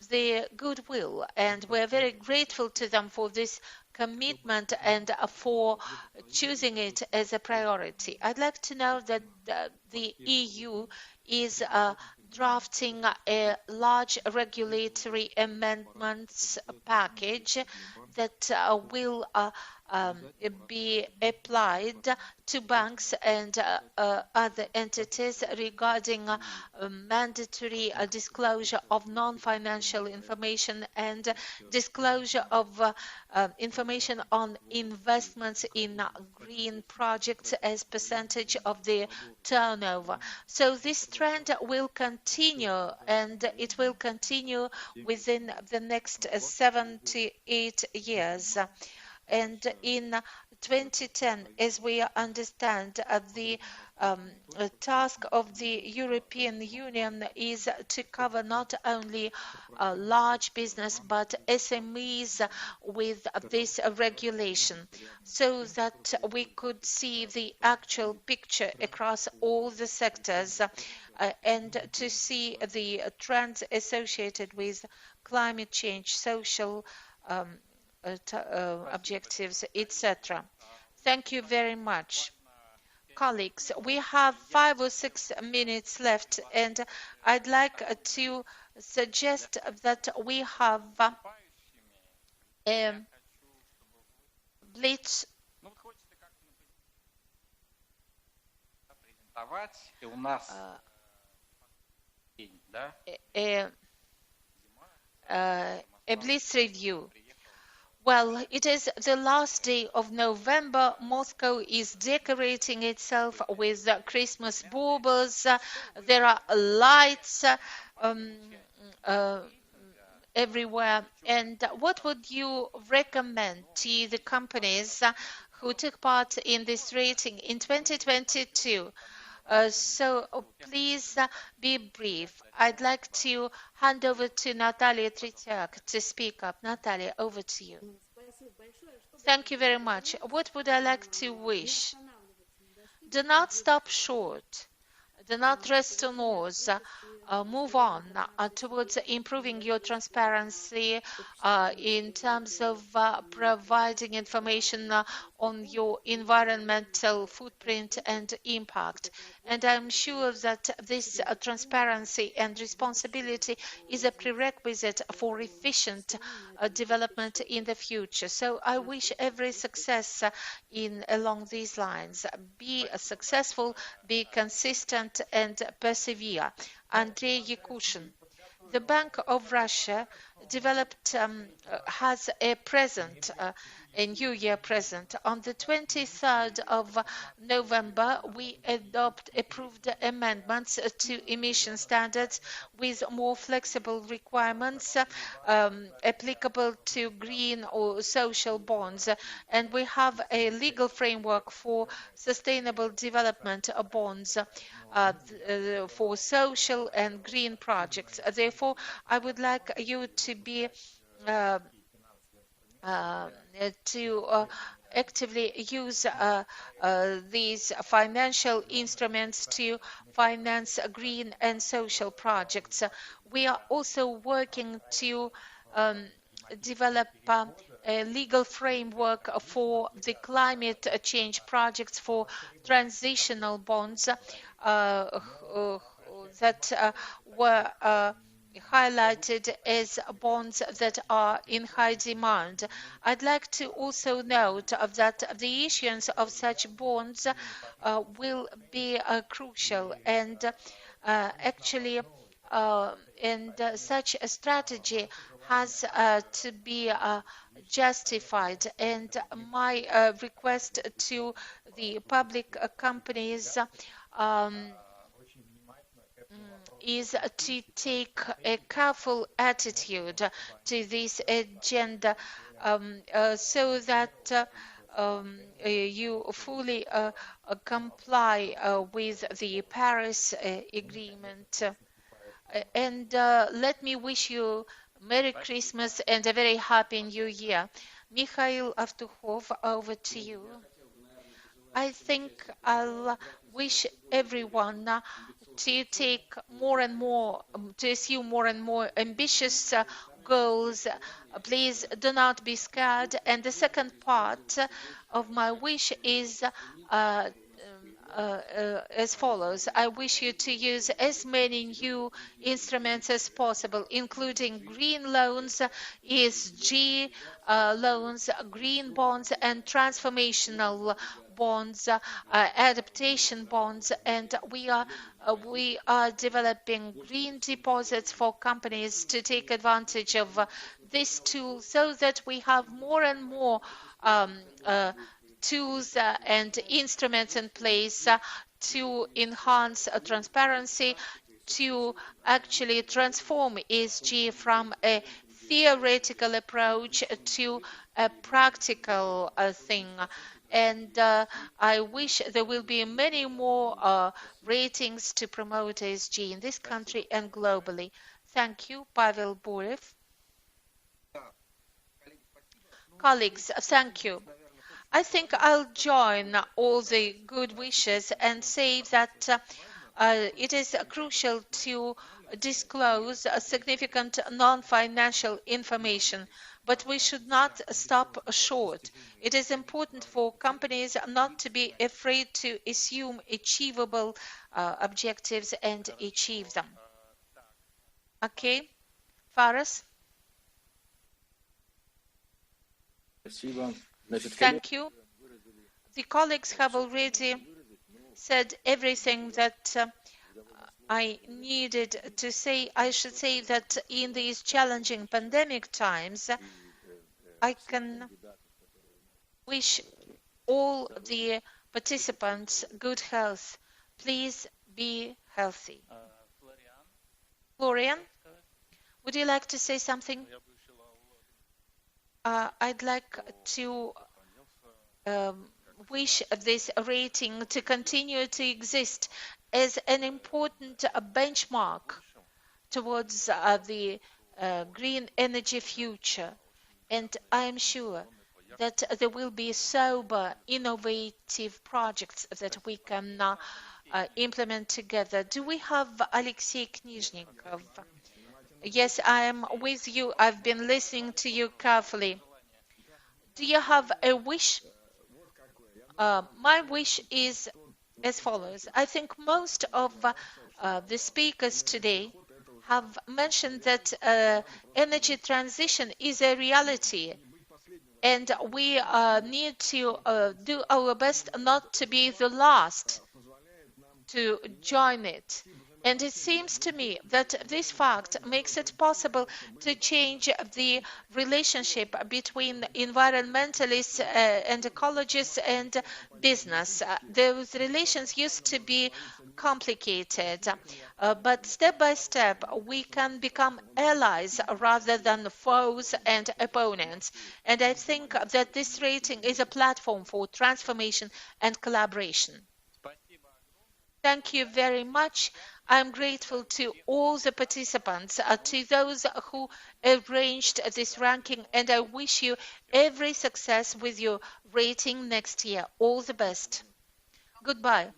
their goodwill, and we're very grateful to them for this commitment and for choosing it as a priority. I'd like to know that the EU is drafting a large regulatory amendments package that will be applied to banks and other entities regarding mandatory disclosure of non-financial information and disclosure of information on investments in green projects as percentage of the turnover. So this trend will continue, and it will continue within the next 7 to 8 years. And in 2010, as we understand, the task of the European Union is to cover not only large business but SMEs with this regulation, so that we could see the actual picture across all the sectors and to see the trends associated with climate change, social objectives, etc. Thank you very much. Colleagues, we have 5 or 6 minutes left, and I'd like to suggest that we have a blitz. A blitz review. Well, it is the last day of November. Moscow is decorating itself with Christmas baubles. There are lights everywhere. And what would you recommend to the companies who took part in this rating in 2022? So please be brief. I'd like to hand over to Natalia Tretiak to speak up. Natalia, over to you. Thank you very much. What would I like to wish? Do not stop short. Do not rest on oars. Move on towards improving your transparency in terms of providing information on your environmental footprint and impact. And I'm sure that this transparency and responsibility is a prerequisite for efficient development in the future. So I wish every success along these lines. Be successful, be consistent, and persevere. Andrei Yakushin. The Bank of Russia developed, has a present, a New Year present. On the 23rd of November, we approved amendments to emission standards with more flexible requirements applicable to green or social bonds. And we have a legal framework for sustainable development bonds for social and green projects. Therefore, I would like you to be actively use these financial instruments to finance green and social projects. We are also working to develop a legal framework for the climate change projects for transitional bonds that were highlighted as bonds that are in high demand. I'd like to also note that the issuance of such bonds will be crucial, and actually such a strategy has to be justified. And my request to the public companies is to take a careful attitude to this agenda so that you fully comply with the Paris Agreement. And let me wish you Merry Christmas and a very Happy New Year. Mikhail Avtukhov, over to you. I think I'll wish everyone to take more and more, to assume more and more ambitious goals. Please do not be scared. And the second part of my wish is as follows. I wish you to use as many new instruments as possible, including green loans, ESG loans, green bonds, and transformational bonds, adaptation bonds, and we are developing green deposits for companies to take advantage of this tool, so that we have more and more tools and instruments in place to enhance transparency, to actually transform ESG from a theoretical approach to a practical thing. And I wish there will be many more ratings to promote ESG in this country and globally. Thank you, Pavel Burev. Colleagues, thank you. I think I'll join all the good wishes and say that it is crucial to disclose significant non-financial information, but we should not stop short. It is important for companies not to be afraid to assume achievable objectives and achieve them. Okay, Faris? Thank you. The colleagues have already said everything that I needed to say. I should say that in these challenging pandemic times, I can wish all the participants good health. Please be healthy. Florian, would you like to say something? I'd like to wish this rating to continue to exist as an important benchmark towards the green energy future. And I am sure that there will be sober, innovative projects that we can implement together. Do we have Alexei Knizhnikov? Yes, I am with you. I've been listening to you carefully. Do you have a wish? My wish is as follows. I think most of the speakers today have mentioned that energy transition is a reality, and we need to do our best not to be the last to join it. And it seems to me that this fact makes it possible to change the relationship between environmentalists and ecologists and business. Those relations used to be complicated, but step by step we can become allies rather than foes and opponents. And I think that this rating is a platform for transformation and collaboration. Thank you very much. I'm grateful to all the participants, to those who arranged this ranking, and I wish you every success with your rating next year. All the best. Goodbye.